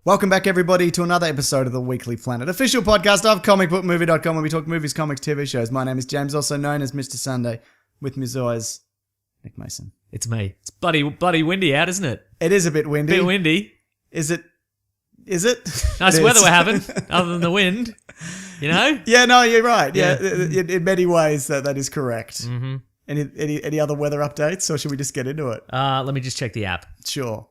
Welcome back, everybody, to another episode of the Weekly Planet, official podcast of comicbookmovie.com, where we talk movies, comics, TV shows. My name is James, also known as Mr. Sunday. With me, as always, Nick Mason. It's me. It's bloody windy out, isn't it? It is a bit windy. Bit windy. Is it? Nice weather we're having, other than the wind. You know? Yeah, no, you're right. Yeah, in many ways, that is correct. Mm-hmm. Any other weather updates, or should we just get into it? Let me just check the app. Sure.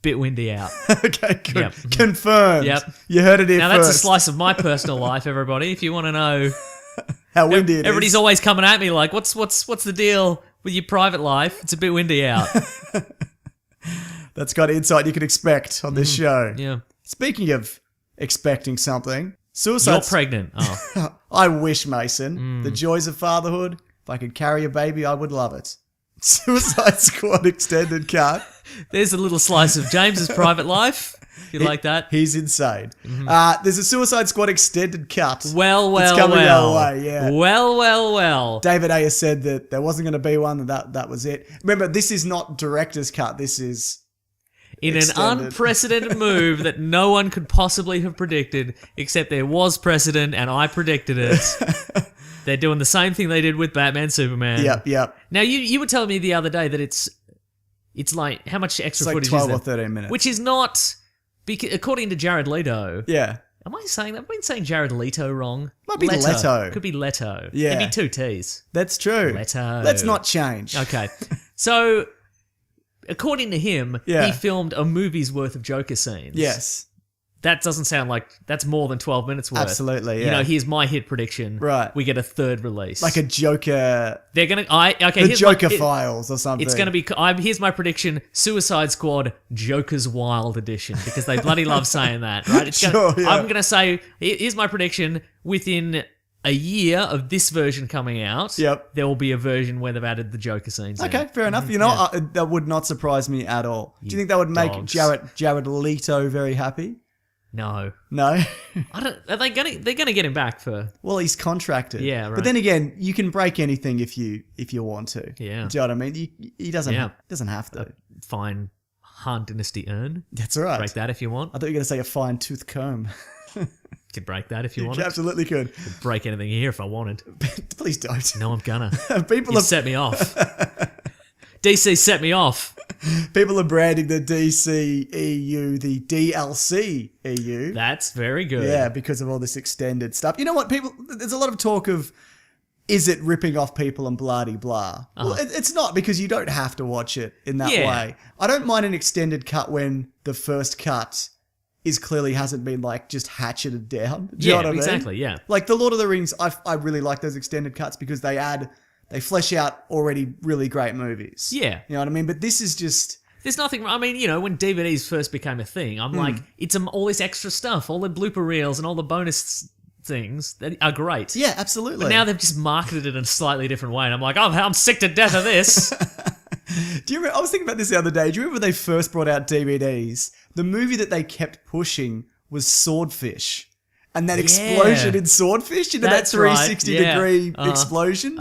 Bit windy out. Okay, good. Yep. Confirmed. Yep. You heard it here now, first. that's a slice of my personal life, everybody. If you want to know how windy it is. Everybody's always coming at me like, what's the deal with your private life? It's a bit windy out. That's got insight you can expect on this show. Yeah. Speaking of expecting something, Suicide You're pregnant. Oh. I wish, Mason. The joys of fatherhood. If I could carry a baby, I would love it. Suicide Squad extended cut. There's a little slice of James's private life. If you like that. He's insane. There's a Suicide Squad extended cut. Well. It's coming our way, yeah. Well. David Ayer said that there wasn't going to be one, and that was it. Remember, this is not director's cut. This is in extended. An unprecedented move that no one could possibly have predicted, except there was precedent, and I predicted it. They're doing the same thing they did with Batman, Superman. Yep. Now, you were telling me the other day that it's like, how much extra footage is like 12 there? or 13 minutes. Which is not, according to Jared Leto. Yeah. Am I saying that? I've been saying Jared Leto wrong. Might be Leto. Could be Leto. Yeah. It'd be two T's. That's true. Leto. Let's not change. Okay. So, according to him, Yeah. he filmed a movie's worth of Joker scenes. Yes. That doesn't sound like that's more than 12 minutes worth. Absolutely, yeah. You know, here's my hit prediction. Right. We get a third release. Like a Joker... They're going to... the Joker Files or something. It's going to be... here's my prediction. Suicide Squad Joker's Wild Edition. Because they bloody love saying that, right? I'm going to say... Here's my prediction. Within a year of this version coming out, there will be a version where they've added the Joker scenes in. Okay, fair enough. You know, that would not surprise me at all. Do you think that would make Jared Leto very happy? No. No? I don't. Are they gonna? They're gonna get him back for. Well, he's contracted. Yeah, right. But then again, you can break anything if you want to. Yeah. Do you know what I mean? He doesn't have to. Fine Han Dynasty urn. That's right. Break that if you want. I thought you were going to say a fine tooth comb. Could break that if you want. You absolutely could. Could break anything here if I wanted. Please don't. No, I'm gonna. People set me off. DC set me off. People are branding the DC EU the DLC EU. That's very good. Yeah, because of all this extended stuff. You know what, people? There's a lot of talk of, is it ripping off people and blah-de-blah? Well, it's not, because you don't have to watch it in that way. I don't mind an extended cut when the first cut clearly hasn't been like just hatcheted down. Do you know what I mean? Exactly, yeah. Like the Lord of the Rings, I really like those extended cuts because they flesh out already really great movies. Yeah. You know what I mean? But this is just... There's nothing... I mean, you know, when DVDs first became a thing, I'm like, it's all this extra stuff, all the blooper reels and all the bonus things that are great. Yeah, absolutely. But now they've just marketed it in a slightly different way, and I'm like, I'm sick to death of this. Do you remember... I was thinking about this the other day. Do you remember when they first brought out DVDs? The movie that they kept pushing was Swordfish. And that explosion in Swordfish, you know, that 360-degree explosion?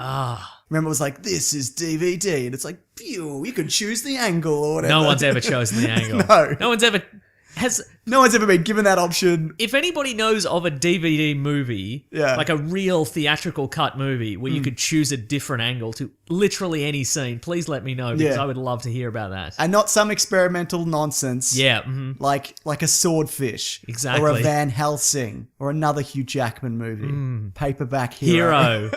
Remember, it was like, this is DVD. And it's like, phew, you can choose the angle or whatever. No one's ever chosen the angle. No one's ever... No one's ever been given that option. If anybody knows of a DVD movie, like a real theatrical cut movie, where you could choose a different angle to literally any scene, please let me know, because I would love to hear about that. And not some experimental nonsense. Yeah. Like a Swordfish. Exactly. Or a Van Helsing. Or another Hugh Jackman movie. Paperback Hero.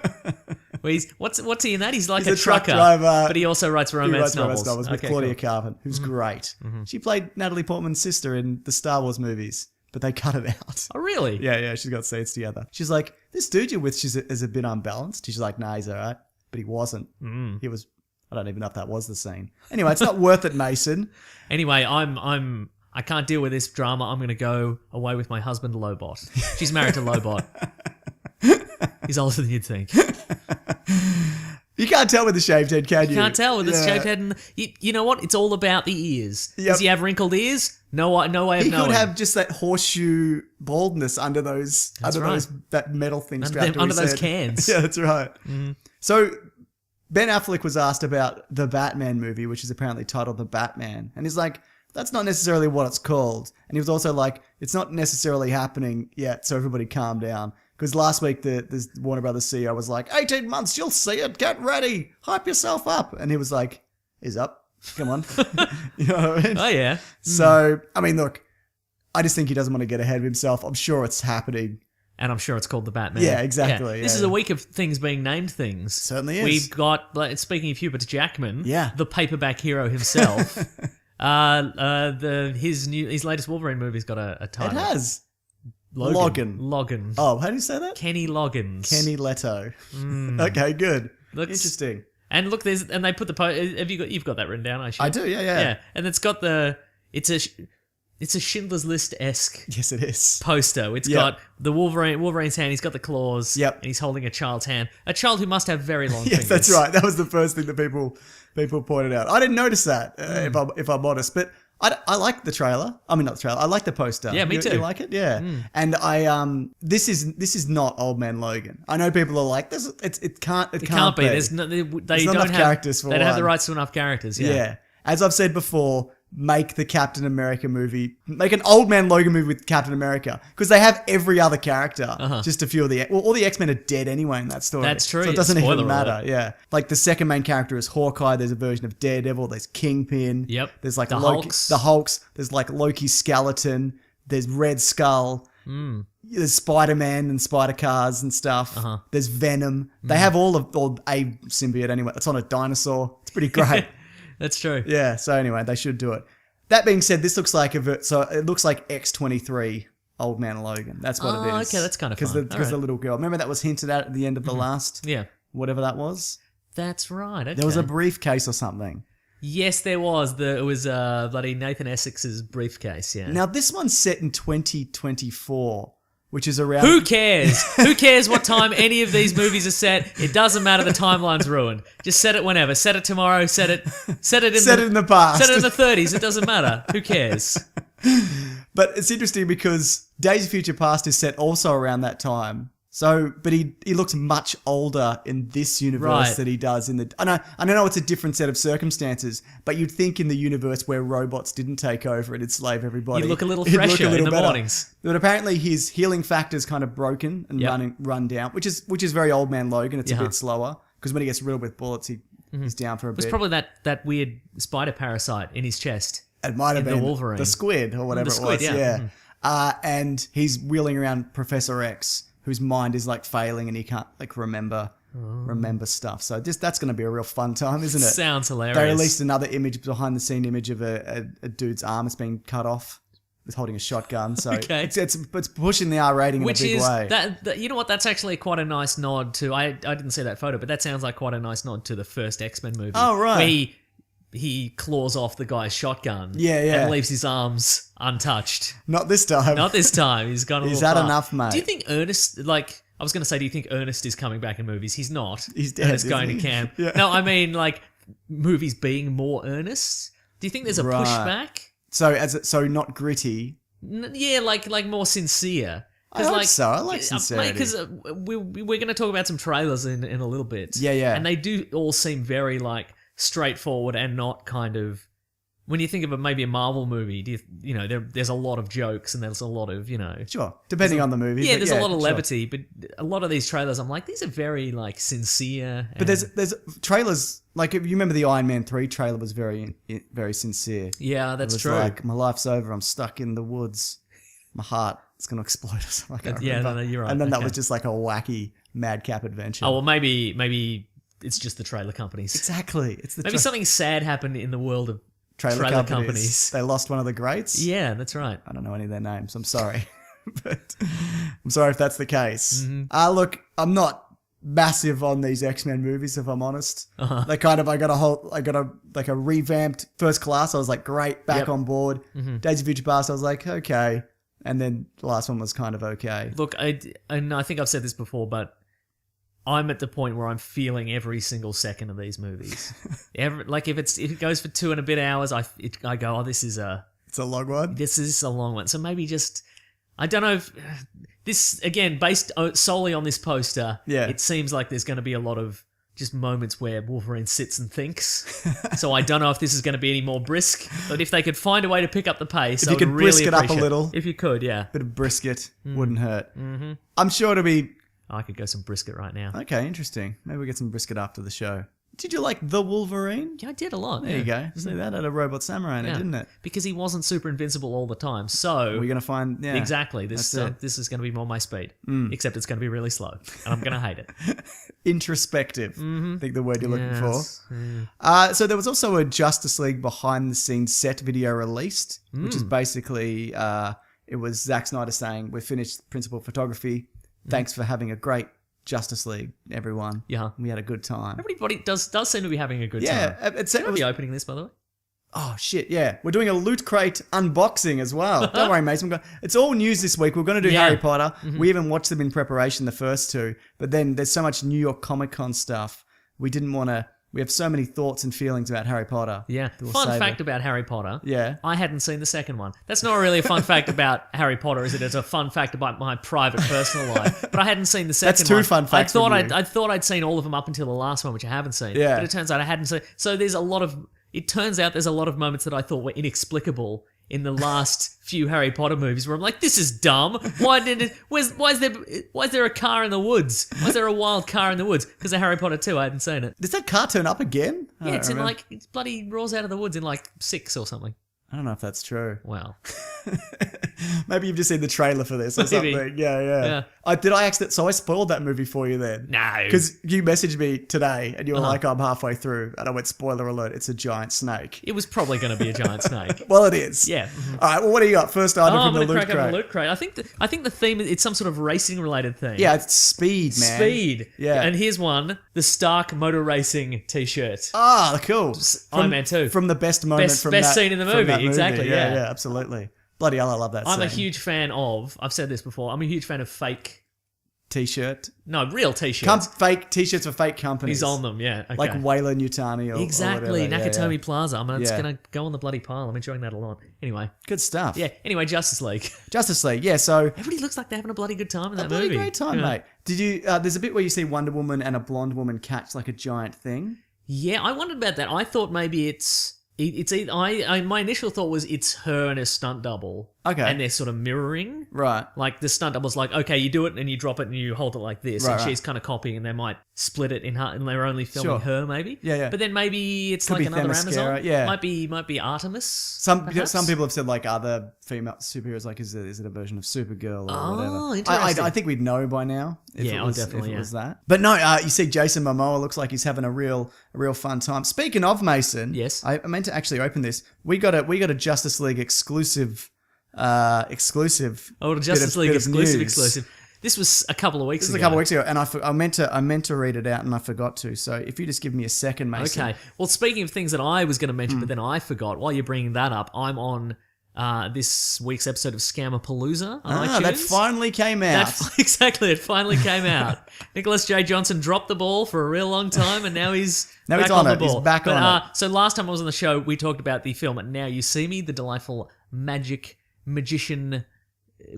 Well, what's he in that? He's like a trucker, driver, but he also writes romance novels. With Claudia Carvin, who's great. She played Natalie Portman's sister in the Star Wars movies, but they cut it out. Oh, really? Yeah, she's got scenes together. She's like, this dude you're with is a bit unbalanced. She's like, nah, he's all right. But he wasn't. He was, I don't even know if that was the scene. Anyway, it's not worth it, Mason. Anyway, I can't deal with this drama. I'm going to go away with my husband, Lobot. She's married to Lobot. He's older than you'd think. You can't tell with the shaved head, can you? You can't tell with the shaved head. And you know what? It's all about the ears. Does he have wrinkled ears? No way of knowing. He could have just that horseshoe baldness under those, that metal thing strapped to his under those head. cans. Yeah, that's right. So Ben Affleck was asked about the Batman movie, which is apparently titled The Batman. And he's like, that's not necessarily what it's called. And he was also like, it's not necessarily happening yet, so everybody calm down. Because last week, the Warner Brothers CEO was like, 18 months, you'll see it, get ready, hype yourself up. And he was like, he's up, come on. You know what I mean? Oh, yeah. So, I mean, look, I just think he doesn't want to get ahead of himself. I'm sure it's happening. And I'm sure it's called the Batman. Yeah, exactly. This is a week of things being named things. Certainly is. We've got, speaking of Hubert Jackman, Yeah. the paperback hero himself. His latest Wolverine movie's got a title. It has. Logan. Oh, how do you say that? Kenny Loggins. Kenny Leto. Okay, good. Mm. Interesting. And look, they put the you've got that written down, I assume. I do, yeah. Yeah, and it's got it's a Schindler's List-esque Yes, it is. poster. It's got the Wolverine's hand, he's got the claws, Yep. and he's holding a child's hand. A child who must have very long Yes, fingers. that's right. That was the first thing that people pointed out. I didn't notice that, if I'm honest, but I like the trailer. I mean, not the trailer. I like the poster. Yeah, me too. You like it? Yeah. And this is not Old Man Logan. I know people are like, this. It can't be. There's no, they not don't enough have characters for They don't have the one. rights to enough characters. Yeah. Yeah. As I've said before, make the Captain America movie. Make an Old Man Logan movie with Captain America. Because they have every other character. Just a few of all the X-Men are dead anyway in that story. That's true. So it doesn't Spoiler even matter. alert. Yeah. Like the second main character is Hawkeye. There's a version of Daredevil. There's Kingpin. Yep. There's like The Loki, Hulks. the Hulks. There's like Loki's skeleton. There's Red Skull. There's Spider-Man and Spider Cars and stuff. There's Venom. They have all a symbiote anyway. It's on a dinosaur. It's pretty great. That's true. Yeah, so anyway, they should do it. That being said, this looks like it looks like X-23 Old Man Logan. That's what it is. Okay, that's kind of fun. Because the little girl. Remember that was hinted at the end of the last, Yeah. whatever that was? That's right. Okay. There was a briefcase or something. Yes, there was. It was bloody Nathan Essex's briefcase, yeah. Now, this one's set in 2024, which is around... Who cares? Who cares what time any of these movies are set? It doesn't matter. The timeline's ruined. Just set it whenever. Set it tomorrow. Set it in Set it in the past. Set it in the 30s. It doesn't matter. Who cares? But it's interesting because Days of Future Past is set also around that time. So, but he looks much older in this universe Right. than he does in the... I know it's a different set of circumstances, but you'd think in the universe where robots didn't take over and enslave everybody... He'd look a little he'd fresher in the better. mornings. But apparently his healing factor's kind of broken and run down, which is very Old Man Logan. It's a bit slower because when he gets riddled with bullets, he's down for a It was bit. probably that weird spider parasite in his chest. It might have in the been Wolverine. the squid or whatever The squid, it was. yeah. And he's wheeling around Professor X, whose mind is like failing and he can't like remember stuff. So that's going to be a real fun time, isn't it? Sounds hilarious. They released another image, behind the scene image of a dude's arm that's been cut off. He's holding a shotgun. So Okay. it's pushing the R rating Which in a big is way. that you know what? That's actually quite a nice nod to. I didn't see that photo, but that sounds like quite a nice nod to the first X-Men movie. Oh, right. Where he claws off the guy's shotgun. Yeah, yeah. And leaves his arms untouched. Not this time. Not this time. He's gone a He's little had far. enough, mate. Do you think Ernest, I was going to say, do you think Ernest is coming back in movies? He's not. He's dead, Ernest going isn't to he? camp. Yeah. No, I mean, movies being more earnest. Do you think there's a Right. pushback? So not gritty. Yeah, like more sincere. I hope so. I like sincerity. Because we're going to talk about some trailers in a little bit. Yeah, yeah. And they do all seem very straightforward and not kind of. When you think of maybe a Marvel movie, there's a lot of jokes and there's a lot of Sure, depending on the movie. Yeah, but there's a lot of sure. levity, but a lot of these trailers, I'm like, these are very sincere. But there's trailers if you remember the Iron Man 3 trailer was very very sincere. Yeah, that's It was true. like, my life's over. I'm stuck in the woods. My heart is going to explode. Or something. I can't Yeah, remember. no, you're right. And then that Okay. was just like a wacky madcap adventure. Oh well, maybe it's just the trailer companies. Exactly. It's the Maybe something sad happened in the world of trailer companies. companies. They lost one of the greats. Yeah, that's right. I don't know any of their names. I'm sorry. But I'm sorry if that's the case. Mm-hmm. Look, I'm not massive on these X-Men movies, if I'm honest. They kind of, I got a revamped First Class. I was like, great, back Yep. on board. Days of Future Past, I was like, okay. And then the last one was kind of okay. Look, and I think I've said this before, but I'm at the point where I'm feeling every single second of these movies. If it goes for 2 and a bit hours, I go, oh, this is a It's a long one. So maybe just, I don't know if this, again, based solely on this poster, Yeah. it seems like there's going to be a lot of just moments where Wolverine sits and thinks. So I don't know if this is going to be any more brisk, but if they could find a way to pick up the pace, if you could brisk it up a little. If you could, yeah. Bit of brisket wouldn't hurt. Mm-hmm. I'm sure it'll be... I could go some brisket right now. Okay, interesting. Maybe we'll get some brisket after the show. Did you like The Wolverine? Yeah, I did a lot. There you go. See, that had a robot samurai in it, didn't it? Because he wasn't super invincible all the time. So we're going to find... Yeah, exactly. This is going to be more my speed. Except it's going to be really slow. And I'm going to hate it. Introspective. I think the word you're looking for. So there was also a Justice League behind-the-scenes set video released, which is basically... it was Zack Snyder saying, we've finished principal photography. Thanks for having a great Justice League, everyone. Yeah. We had a good time. Everybody does seem to be having a good time. Yeah. We'll be opening this, by the way. Oh, shit, yeah. We're doing a Loot Crate unboxing as well. Don't worry, Mason. It's all news this week. We're going to do Harry Potter. We even watched them in preparation, the first two. But then there's so much New York Comic Con stuff. We didn't want to... We have so many thoughts and feelings about Harry Potter. Yeah. Fun fact about Harry Potter. Yeah. I hadn't seen the second one. That's not really a fun fact about Harry Potter, is it? It's a fun fact about my private personal life. But I hadn't seen the second one. That's two fun facts. I thought I'd seen all of them up until the last one, which I haven't seen. Yeah. But it turns out I hadn't seen. So it turns out there's a lot of moments that I thought were inexplicable in the last few Harry Potter movies where I'm like, this is dumb. Why is there a car in the woods? Why is there a wild car in the woods? Because of Harry Potter 2, I hadn't seen it. Does that car turn up again? Yeah, it's bloody roars out of the woods in 6 or something. I don't know if that's true. Well. Maybe you've just seen the trailer for this or something. Yeah. Did I accidentally... So I spoiled that movie for you then? No. Because you messaged me today and you were like, I'm halfway through. And I went, spoiler alert, it's a giant snake. It was probably going to be a giant snake. Well, it is. Yeah. All right, well, what do you got? First item from the Loot Crate. The Loot Crate. I think the theme, it's some sort of racing related thing. Yeah, it's speed, man. Speed. Yeah. And here's one, the Stark Motor Racing t-shirt. Ah, cool. Iron Man 2. From the best moment from that. Best scene in the movie, exactly, yeah, absolutely. Bloody hell, I love that scene. I'm a huge fan of, I've said this before, I'm a huge fan of fake... T-shirt? No, real t-shirts. Fake t-shirts for fake companies. He's on them, yeah. Okay. Like Wayland Yutani or exactly, or Nakatomi Plaza. It's going to go on the bloody pile. I'm enjoying that a lot. Anyway. Good stuff. Yeah, anyway, Justice League. Justice League, yeah, so... Everybody looks like they're having a bloody good time in that movie. A bloody great time, mate. Did you... there's a bit where you see Wonder Woman and a blonde woman catch like a giant thing. Yeah, I wondered about that. I thought maybe it's my initial thought was it's her and her stunt double. Okay. And they're sort of mirroring. Right. Like the stunt double's like, okay, you do it and you drop it and you hold it like this. Right, and she's kind of copying and they might split it in half and they're only filming her maybe. Yeah. But then maybe it's Could like another Themyscira, Amazon. Yeah. Might be Artemis. Some people have said like other female superheroes, like is it a version of Supergirl or whatever? Oh, interesting. I think we'd know by now. If yeah, it was, definitely. If it was that. But no, you see Jason Momoa looks like he's having a real fun time. Speaking of Mason, yes, I meant to actually open this. We got a Justice League exclusive. Oh, the Justice League exclusive. This was a couple of weeks ago. This was a couple of weeks ago, and I meant to read it out, and I forgot to. So if you just give me a second, Mason. Okay. Well, speaking of things that I was going to mention, but then I forgot. While you're bringing that up, I'm on this week's episode of Scamapalooza on iTunes. That finally came out. Exactly, it finally came out. Nicholas J. Johnson dropped the ball for a real long time, and now he's back on the ball. He's back on it. So last time I was on the show, we talked about the film Now You See Me, the delightful magician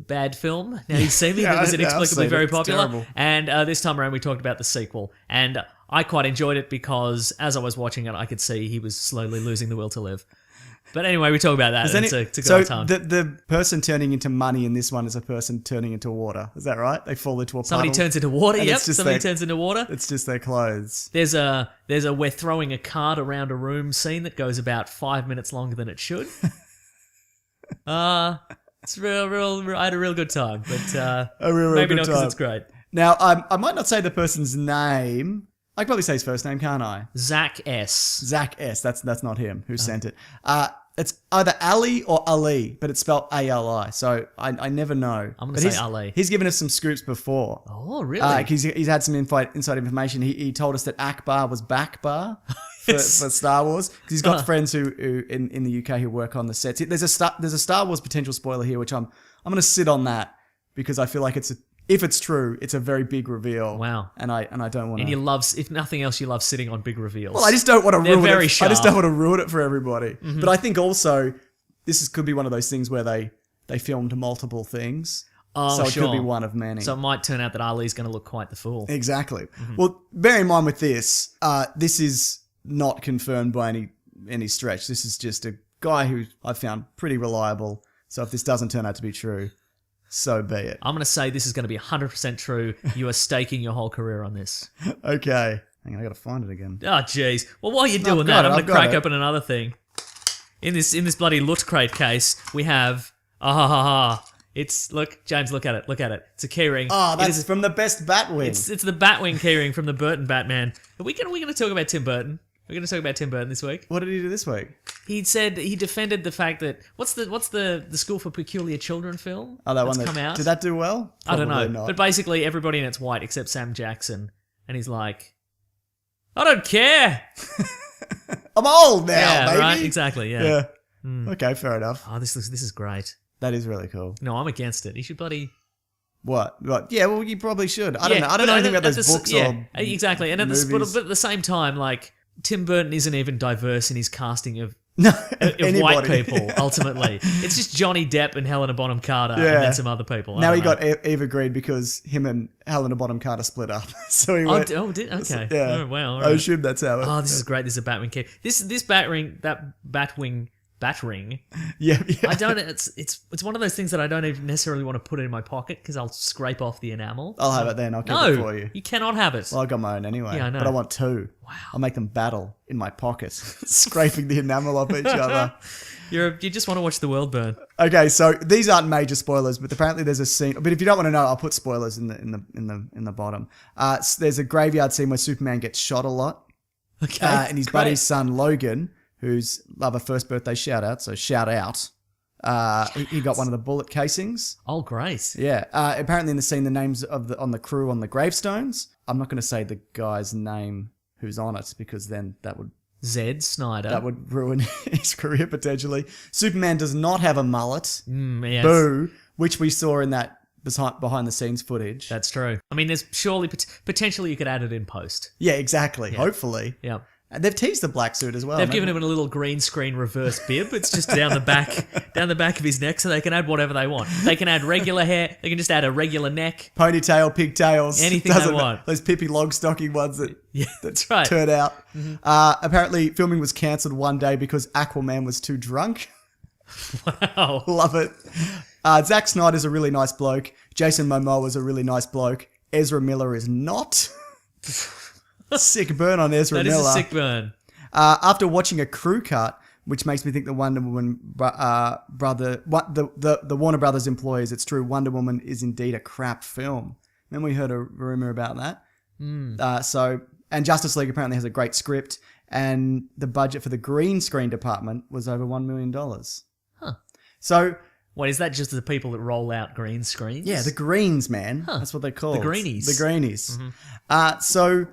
bad film. Now You See Me, that was inexplicably very popular. And this time around, we talked about the sequel. And I quite enjoyed it because as I was watching it, I could see he was slowly losing the will to live. But anyway, we talk about that. It's a good time. The person turning into money in this one is a person turning into water. Is that right? They fall into a puddle. Somebody turns into water. Yep. Somebody turns into water. It's just their clothes. There's a we're throwing a card around a room scene that goes about 5 minutes longer than it should. It's real. I had a real good time, but maybe not because it's great. Now, I might not say the person's name. I can probably say his first name, can't I? Zach S. That's not him who sent it. It's either Ali or Ali, but it's spelled A-L-I. So I never know. I'm going to say Ali. He's given us some scoops before. Oh, really? He's had some inside information. He told us that Akbar was Backbar for Star Wars. Because he's got friends who in the UK who work on the sets. There's a Star Wars potential spoiler here, which I'm going to sit on that because I feel like if it's true, it's a very big reveal. Wow. And I don't want to... And you love, if nothing else, you love sitting on big reveals. Well, I just don't want to ruin very it. sharp. I just don't want to ruin it for everybody. Mm-hmm. But I think also, could be one of those things where they filmed multiple things. Oh, so it sure. could be one of many. So it might turn out that Ali's going to look quite the fool. Exactly. Well, bear in mind with this, this is not confirmed by any stretch. This is just a guy who I found pretty reliable. So if this doesn't turn out to be true, so be it. I'm going to say this is going to be 100% true. You are staking your whole career on this. Okay. Hang on, I got to find it again. Oh, jeez. Well, while you're doing that, I'm going to crack open another thing. In this bloody loot crate case, we have... It's, look, James, look at it. It's a keyring. Oh, that's from the best Batwing. It's the Batwing keyring from the Burton Batman. Are we going to talk about Tim Burton? We're going to talk about Tim Burton this week. What did he do this week? He said he defended the fact that what's the School for Peculiar Children film? Oh, that one come out. Did that do well? I don't know. Not. But basically, everybody in it's white except Sam Jackson, and he's like, I don't care. I'm old now, baby. Right? Exactly. Yeah. Okay, fair enough. Oh, this is great. That is really cool. No, I'm against it. He should bloody... What? Yeah, well, you probably should. I don't know. I don't know anything about those books or exactly. And movies. But at the same time, like, Tim Burton isn't even diverse in his casting of white people, ultimately. It's just Johnny Depp and Helena Bonham Carter and then some other people. Now he got Eva Green because him and Helena Bonham Carter split up. So he went... did? Okay. Yeah. Oh, wow. All I right. assume that's how it... Oh, this is great. This is a Batwing key. This Batwing... Yeah. I don't. It's one of those things that I don't even necessarily want to put it in my pocket because I'll scrape off the enamel. I'll have it then. I'll keep it for you. You cannot have it. Well, I got my own anyway. Yeah, I know. But I want two. Wow. I'll make them battle in my pocket, scraping the enamel off each other. You just want to watch the world burn. Okay, so these aren't major spoilers, but apparently there's a scene. But if you don't want to know, I'll put spoilers in the bottom. There's a graveyard scene where Superman gets shot a lot. Okay. And his buddy's son Logan, who's love a first birthday shout out, so shout out. He got one of the bullet casings. Oh, great. Yeah. Apparently in the scene, the names on the crew on the gravestones. I'm not going to say the guy's name who's on it because then that would Zed Snyder. That would ruin his career potentially. Superman does not have a mullet. Yes. Boo, which we saw in that behind the scenes footage. That's true. I mean, there's surely potentially you could add it in post. Yeah, exactly. Yeah. Hopefully. Yeah. And they've teased the black suit as well. They've given him a little green screen reverse bib. It's just down the back of his neck, so they can add whatever they want. They can add regular hair. They can just add a regular neck, ponytail, pigtails, anything they want. Those Pippi Longstocking ones that that's right. turn out. Mm-hmm. Apparently, filming was cancelled one day because Aquaman was too drunk. Wow, love it. Zack Snyder's a really nice bloke. Jason Momoa is a really nice bloke. Ezra Miller is not. Sick burn on Ezra Miller. That is a sick burn. After watching a crew cut, which makes me think the Wonder Woman the Warner Brothers employees, it's true, Wonder Woman is indeed a crap film. Then we heard a rumor about that. And Justice League apparently has a great script, and the budget for the green screen department was over $1 million. Huh. So... What, is that just the people that roll out green screens? Yeah, the greens, man. Huh. That's what they're called. The greenies. The greenies. Mm-hmm. So...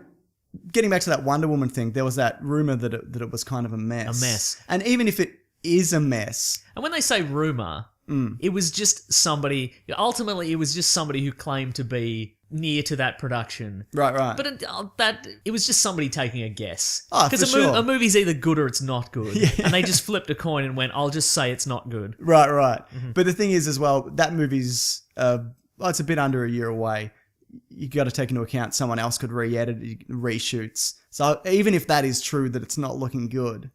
Getting back to that Wonder Woman thing, there was that rumor that it was kind of a mess. A mess. And even if it is a mess... And when they say rumor, it was just somebody... Ultimately, it was just somebody who claimed to be near to that production. Right. But it was just somebody taking a guess. Oh, because a movie's either good or it's not good. Yeah. And they just flipped a coin and went, I'll just say it's not good. Right. Mm-hmm. But the thing is as well, that movie's... it's a bit under a year away. You got to take into account someone else could re-edit it, reshoots. So even if that is true that it's not looking good,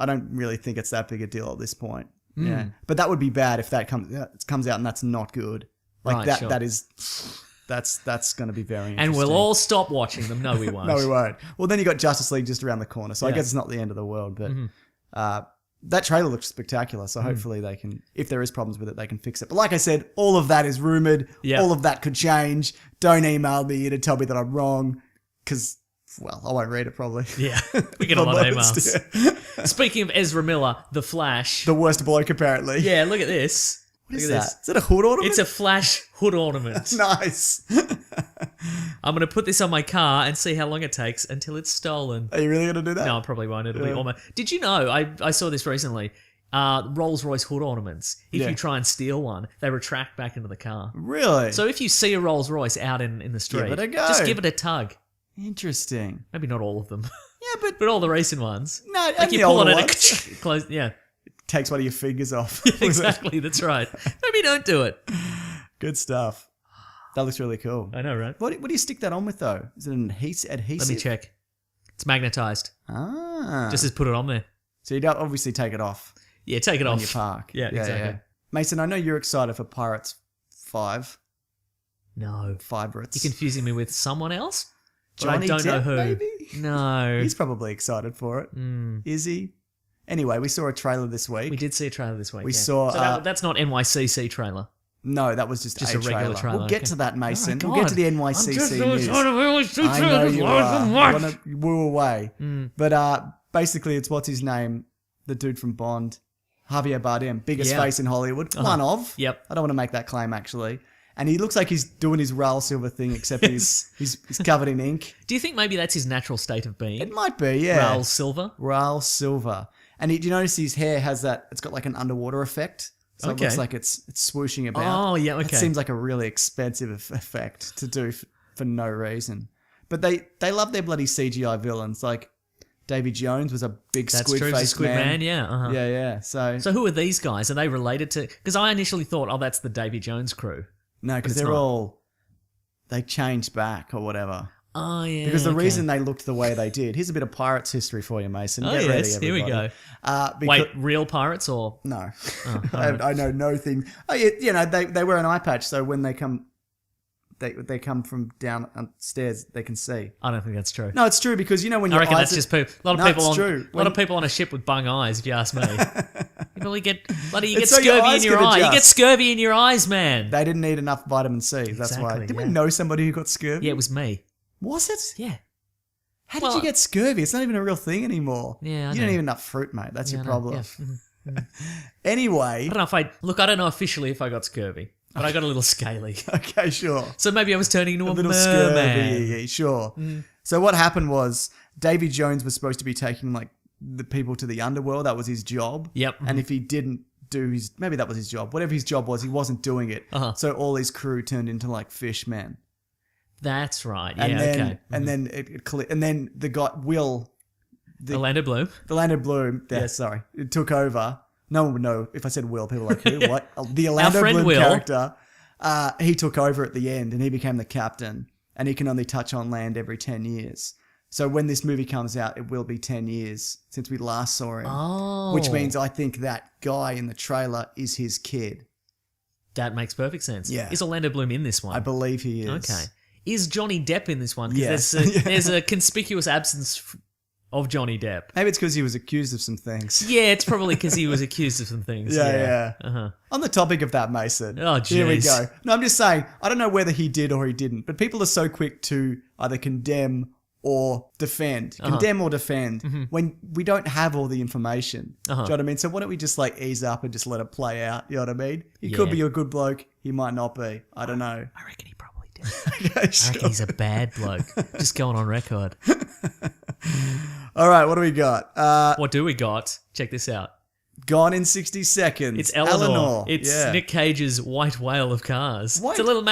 I don't really think it's that big a deal at this point. Yeah, but that would be bad if that comes out and that's not good. Like right, that. Sure. That's going to to be very interesting. And we'll all stop watching them. No, we won't. No, we won't. Well, then you got Justice League just around the corner, so I guess it's not the end of the world. But that trailer looks spectacular, so hopefully they can, if there is problems with it, they can fix it. But like I said, all of that is rumoured. Yep. All of that could change. Don't email me to tell me that I'm wrong, because, well, I won't read it probably. Yeah, we get a lot of emails. Yeah. Speaking of Ezra Miller, The Flash. The worst bloke, apparently. Yeah, look at this. What is that? Is it a hood ornament? It's a Flash hood ornament. Nice. I'm going to put this on my car and see how long it takes until it's stolen. Are you really going to do that? No, I probably won't. It'll be almost... Did you know, I saw this recently, Rolls-Royce hood ornaments, if you try and steal one, they retract back into the car. Really? So if you see a Rolls-Royce out in the street, give it a go. Just give it a tug. Interesting. Maybe not all of them. Yeah, but all the recent ones. No, like you pull it and it close. Yeah. Takes one of your fingers off. Exactly, that's right. Maybe don't do it. Good stuff. That looks really cool. I know, right? What do you stick that on with, though? Is it an adhesive? Let me check. It's magnetized. Just as put it on there. So you don't obviously take it off. Yeah, take it off. When you park. Yeah, exactly. Yeah. Mason, I know you're excited for Pirates 5. No. Favorites. You're confusing me with someone else? But Johnny I don't know Depp, who. maybe? No. He's probably excited for it. Is he? Anyway, we saw a trailer this week. We did see a trailer this week. We saw... So that's not NYCC trailer. No, that was just a regular trailer. We'll get to that, Mason. Oh, we'll get to the NYCC news. I know you are. You woo away. But basically, it's what's his name? The dude from Bond. Javier Bardem. Biggest face in Hollywood. One of. Yep. I don't want to make that claim, actually. And he looks like he's doing his Raul Silver thing, except he's covered in ink. Do you think maybe that's his natural state of being? It might be, yeah. Raul Silver? Raul Silver. And do you notice his hair has that, it's got like an underwater effect. So it looks like it's swooshing about. Oh, yeah, okay. It seems like a really expensive effect to do for no reason. But they love their bloody CGI villains. Like, Davy Jones was a big squid-faced Squid Man, yeah. Uh-huh. Yeah. So who are these guys? Are they related to... Because I initially thought, that's the Davy Jones crew. No, because they changed back or whatever. Oh, yeah. Because the reason they looked the way they did. Here's a bit of Pirates history for you, Mason. Get ready, everybody. Here we go. Wait, real pirates or? No. I know no thing. Oh, yeah, they wear an eye patch, so when they come... They come from downstairs, they can see. I don't think that's true. No, it's true because when I reckon that's just a lot of people on a ship with bung eyes. If you ask me, you probably get scurvy in your eye. You get scurvy in your eyes, man. They didn't need enough vitamin C. That's why. Did we know somebody who got scurvy? Yeah, it was me. Was it? Yeah. How did you get scurvy? It's not even a real thing anymore. Yeah, you don't even enough fruit, mate. That's your problem. Yeah. Anyway, I don't know officially if I got scurvy. But I got a little scaly. Okay, sure. So maybe I was turning into a little merman. Scurvy, sure. So what happened was Davy Jones was supposed to be taking like the people to the underworld. That was his job. Yep. And if he didn't do maybe that was his job. Whatever his job was, he wasn't doing it. So all his crew turned into like fish men. That's right. And yeah. then, okay. And then and then the guy Will, the Orlando Bloom. The Orlando Bloom. Yeah, sorry, it took over. No one would know if I said Will. People are like, who? What? The Orlando Bloom Will. Character. He took over at the end and he became the captain. And he can only touch on land every 10 years. So when this movie comes out, it will be 10 years since we last saw him. Oh. Which means I think that guy in the trailer is his kid. That makes perfect sense. Yeah. Is Orlando Bloom in this one? I believe he is. Okay. Is Johnny Depp in this one? Yes. There's a conspicuous absence of Johnny Depp. Maybe it's because he was accused of some things. Yeah, it's probably because he was accused of some things. Yeah. Uh-huh. On the topic of that, Mason. Oh, jeez. Here we go. No, I'm just saying, I don't know whether he did or he didn't, but people are so quick to either condemn or defend. Condemn or defend when we don't have all the information. Do you know what I mean? So why don't we just like ease up and just let it play out? You know what I mean? He could be a good bloke. He might not be. I don't know. I reckon he probably did. Okay, sure. I reckon he's a bad bloke. Just going on record. All right, what do we got? What do we got? Check this out. Gone in 60 Seconds. It's Eleanor. It's Nick Cage's white whale of cars. It's a little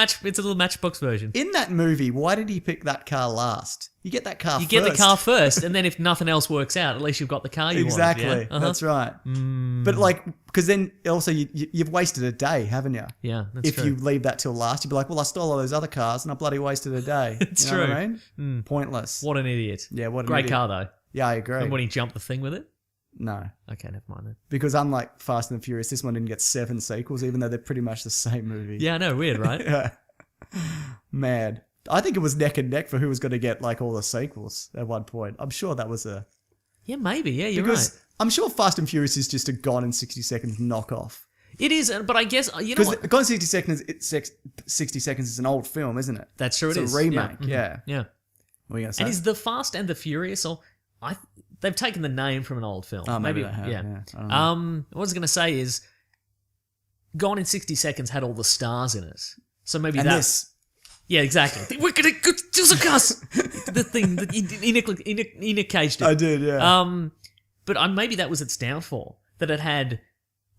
Matchbox version. In that movie, why did he pick that car last? You get that car first. You get the car first, and then if nothing else works out, at least you've got the car you exactly. wanted. Yeah? That's right. But like, because then also you've wasted a day, haven't you? Yeah, that's true. If you leave that till last, you'd be like, well, I stole all those other cars and I bloody wasted a day. It's you know true. What I mean? Pointless. What an idiot. Yeah, what an Great idiot. car, though. Yeah, I agree. And when he jumped the thing with it? No. Okay, never mind then. Because unlike Fast and the Furious, this one didn't get 7 sequels, even though they're pretty much the same movie. Yeah, I know. Weird, right? Yeah. Mad. I think it was neck and neck for who was going to get like all the sequels at one point. I'm sure that was a... Yeah, maybe. Yeah, you're because right. I'm sure Fast and Furious is just a Gone in 60 Seconds knockoff. It is, but I guess, you know what? Because Gone in 60 Seconds is an old film, isn't it? That's true, it's it is. a remake, Yeah. What are you going to say? And is The Fast and the Furious, or... They've taken the name from an old film. Oh, maybe they have, yeah. What I was going to say is, Gone in 60 Seconds had all the stars in it. So maybe this. Yeah, exactly. We're going to do some cars. The thing that Nick Cage did. I did, yeah. But maybe that was its downfall, that it had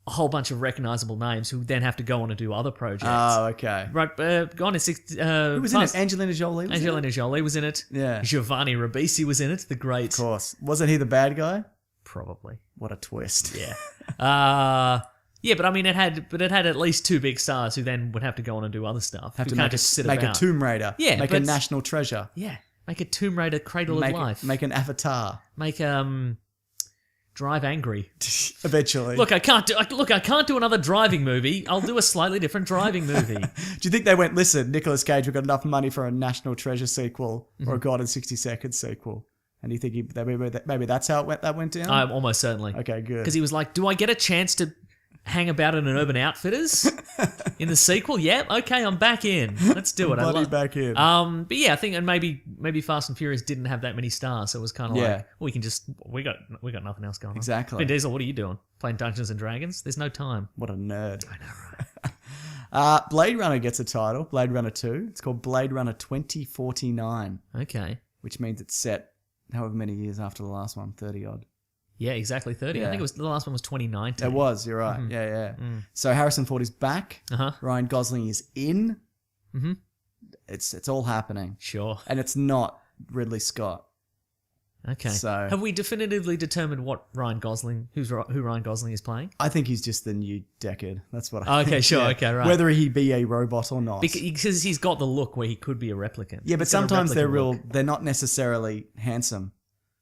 a whole bunch of recognisable names who then have to go on and do other projects. Oh, okay. Right, Gone in 60... who was in it? Angelina Jolie was Angelina in it? Jolie was in it. Yeah. Giovanni Ribisi was in it, the great... Of course. Wasn't he the bad guy? Probably. What a twist. Yeah. Yeah, but I mean, it had at least 2 big stars who then would have to go on and do other stuff. Have who to can't make a Tomb Raider. Yeah, make a National Treasure. Yeah, make a Tomb Raider Cradle of Life. Make an Avatar. Make Drive Angry. Eventually. Look, I can't do another driving movie. I'll do a slightly different driving movie. Do you think they went, listen, Nicolas Cage, we've got enough money for a National Treasure sequel or a God in 60 Seconds sequel? And you think maybe that's how that went down? Almost certainly. Okay, good. Because he was like, do I get a chance to hang about in an Urban Outfitters in the sequel? Yeah, okay, I'm back in. Let's do it. Bloody back in. But yeah, I think, and maybe Fast and Furious didn't have that many stars, so it was kind of like, well, we got nothing else going on. Exactly. Vin Diesel, what are you doing? Playing Dungeons and Dragons? There's no time. What a nerd. I know, right? Blade Runner gets a title, Blade Runner 2. It's called Blade Runner 2049. Okay. Which means it's set however many years after the last one, 30 odd. Yeah, exactly 30. Yeah. I think the last one was 2019. It was, you're right. Yeah. So Harrison Ford is back. Ryan Gosling is in. It's all happening. Sure. And it's not Ridley Scott. Okay. So have we definitively determined what who Ryan Gosling is playing? I think he's just the new Deckard. That's what I think. Okay, sure. Okay, right. Whether he be a robot or not. Because he's got the look where he could be a replicant. Yeah, but sometimes they're not necessarily handsome.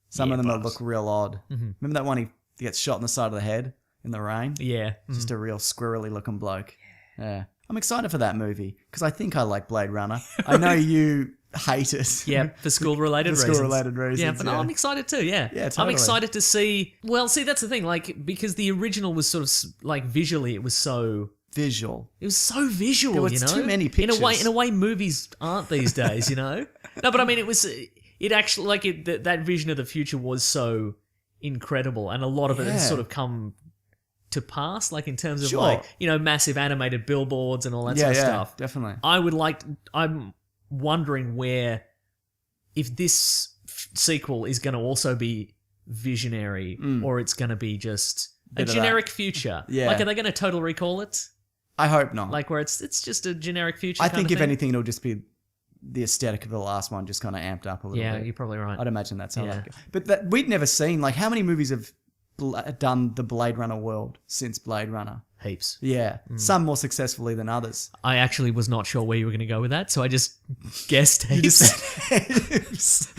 Some of them look real odd. Remember that one he gets shot in the side of the head in the rain? Yeah. Just a real squirrely looking bloke. Yeah. I'm excited for that movie because I think I like Blade Runner. I know you hate it. Yeah, for school-related reasons. For school-related reasons, yeah. But I'm excited too, yeah. Yeah, totally. I'm excited to see... Well, see, that's the thing, like, because the original was sort of, like, visually, it was so... Visual. It was so visual, there was too many pictures. In a way, movies aren't these days, you know? No, but I mean, it actually, like, that vision of the future was so incredible, and a lot of it has sort of come to pass, like, in terms of, like, you know, massive animated billboards and all that sort of stuff. Definitely. I'm wondering if this sequel is going to also be visionary or it's going to be just a generic future. Yeah. Like, are they going to Total Recall it? I hope not. Like, where it's just a generic future I think if anything, it'll just be the aesthetic of the last one just kind of amped up a little bit. Yeah, you're probably right. I'd imagine that's how like it. But we'd never seen, like, how many movies have done the Blade Runner world since Blade Runner? Heaps. Yeah. Some more successfully than others. I actually was not sure where you were going to go with that, so I just guessed heaps. Heaps.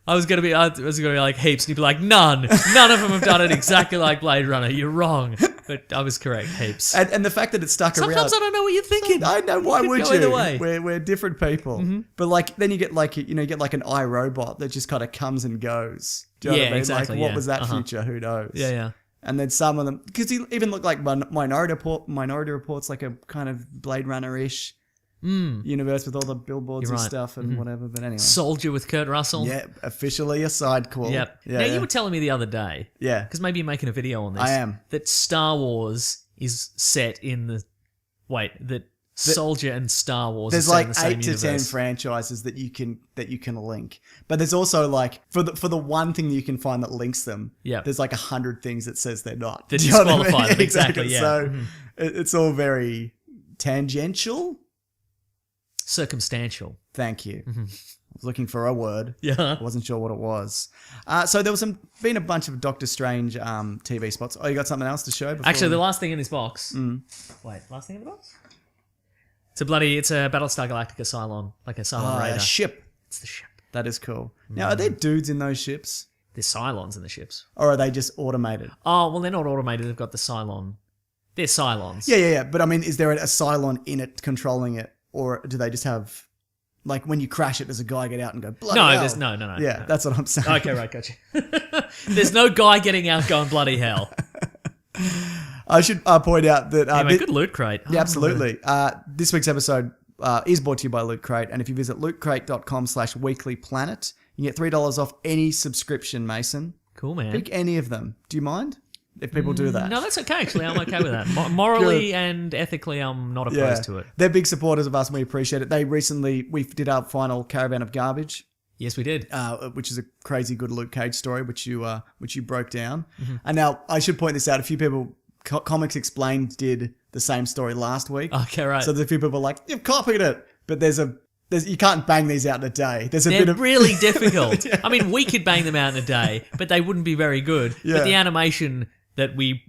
I was gonna be like heaps, and you'd be like, none of them have done it exactly like Blade Runner. You're wrong, but I was correct. Heaps, and the fact that it stuck around. Sometimes I don't know what you're thinking. I know. Why would you? Either way. We're different people, but like then you get like an iRobot that just kind of comes and goes. Do you know what I mean? Exactly. Like, what was that future? Who knows? Yeah. And then some of them, because he even looked like Minority Report's like a kind of Blade Runner-ish universe with all the billboards and stuff and whatever. But anyway, Soldier with Kurt Russell. Yeah, officially a side call. Yep. Yeah, now you were telling me the other day. Yeah. Because maybe you're making a video on this. I am. That Star Wars is set in the Soldier and Star Wars. There's are set like in the same 8 to 10 universe. franchises that you can link, but there's also like for the one thing that you can find that links them. Yeah. There's like 100 things that says they're not. That Do you know what I disqualify mean? them, exactly, yeah. So it's all very tangential. Circumstantial. Thank you. I was looking for a word. Yeah. I wasn't sure what it was. So there was been a bunch of Doctor Strange TV spots. Oh, you got something else to show? Actually, the last thing in this box. Wait, last thing in the box? It's a Battlestar Galactica Cylon, like a Cylon Raider. A ship. It's the ship. That is cool. Now, are there dudes in those ships? There's Cylons in the ships. Or are they just automated? Oh, well, they're not automated. They've got the Cylon. They're Cylons. Yeah. But I mean, is there a Cylon in it controlling it? Or do they just have, like, when you crash it, does a guy get out and go, bloody hell? There's no. Yeah, no. that's what I'm saying. Okay, right, gotcha. There's no guy getting out going, bloody hell. I should point out that... anyway, good Loot Crate. Yeah, absolutely. This week's episode is brought to you by Loot Crate, and if you visit lootcrate.com/weeklyplanet, you get $3 off any subscription, Mason. Cool, man. Pick any of them. Do you mind if people do that? No, that's okay, actually. I'm okay with that. Morally and ethically, I'm not opposed to it. They're big supporters of us, and we appreciate it. We did our final Caravan of Garbage. Yes, we did. Which is a crazy good Luke Cage story, which you broke down. And now, I should point this out. A few people... Comics Explained did the same story last week. Okay, right. So there's a few people like, you've copied it. But you can't bang these out in a day. They're really difficult. I mean, we could bang them out in a day, but they wouldn't be very good. Yeah. But the animation that we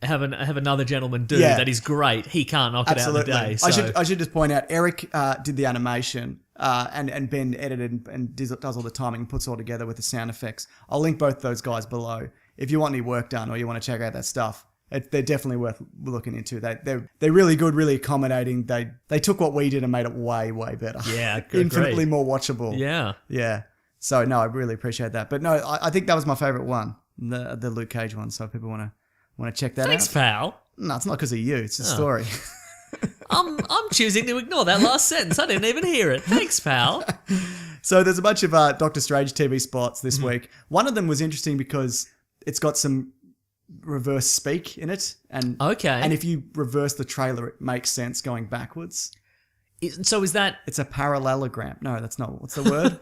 have another gentleman do Yeah. that is great, he can't knock it out in a day. So. I should just point out, Eric did the animation, and Ben edited and does all the timing and puts it all together with the sound effects. I'll link both those guys below if you want any work done or you want to check out that stuff. They're definitely worth looking into. They're really good, really accommodating. They took what we did and made it way, way better. Yeah, infinitely more watchable. Yeah. Yeah. So no, I really appreciate that. But no, I think that was my favorite one, the Luke Cage one. So if people want to check that Thanks, out. pal. No, it's not because of you. It's a story. I'm choosing to ignore that last sentence. I didn't even hear it. Thanks, pal. So there's a bunch of Doctor Strange TV spots this week. One of them was interesting because it's got some reverse speak in it, and and if you reverse the trailer, it makes sense going backwards. So is that? It's a parallelogram. No, that's not. What's the word?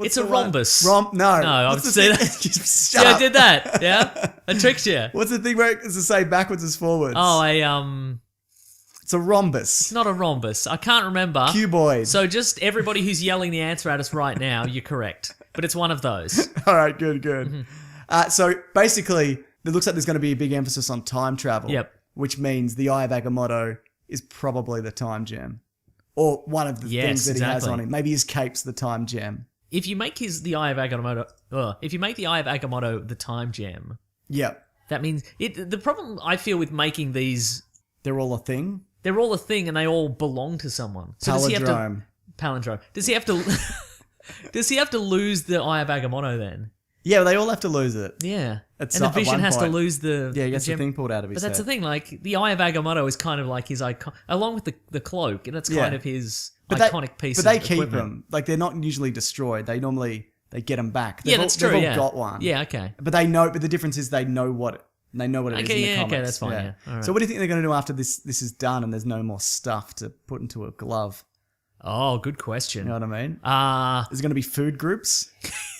It's a rhombus. No, I've seen that. Yeah, I did that. Yeah, I tricked you. What's the thing where it's the same backwards as forwards? Oh, it's a rhombus. It's not a rhombus. I can't remember. Cuboid. So just everybody who's yelling the answer at us right now, you're correct. But it's one of those. All right, good. So basically, it looks like there's going to be a big emphasis on time travel. Yep. Which means the Eye of Agamotto is probably the time gem. Or one of the things that he has on him. Maybe his cape's the time gem. If you make the Eye of Agamotto the time gem, that means the problem I feel with making these, they're all a thing. They're all a thing, and they all belong to someone. So palindrome. Does he have to? Does he have to lose the Eye of Agamotto then? Yeah, they all have to lose it. Yeah. And the Vision has to lose the he gets the thing pulled out of his But that's the thing, like, the Eye of Agamotto is kind of like his icon, along with the cloak, and it's kind of his iconic piece of equipment. But they keep them. Like, they're not usually destroyed. They get them back. That's true, They've all got one. Yeah, okay. But the difference is they know what it is in the comics. Okay, that's fine, yeah. All right. So what do you think they're going to do after this is done and there's no more stuff to put into a glove? Oh, good question. You know what I mean? Is it going to be food groups?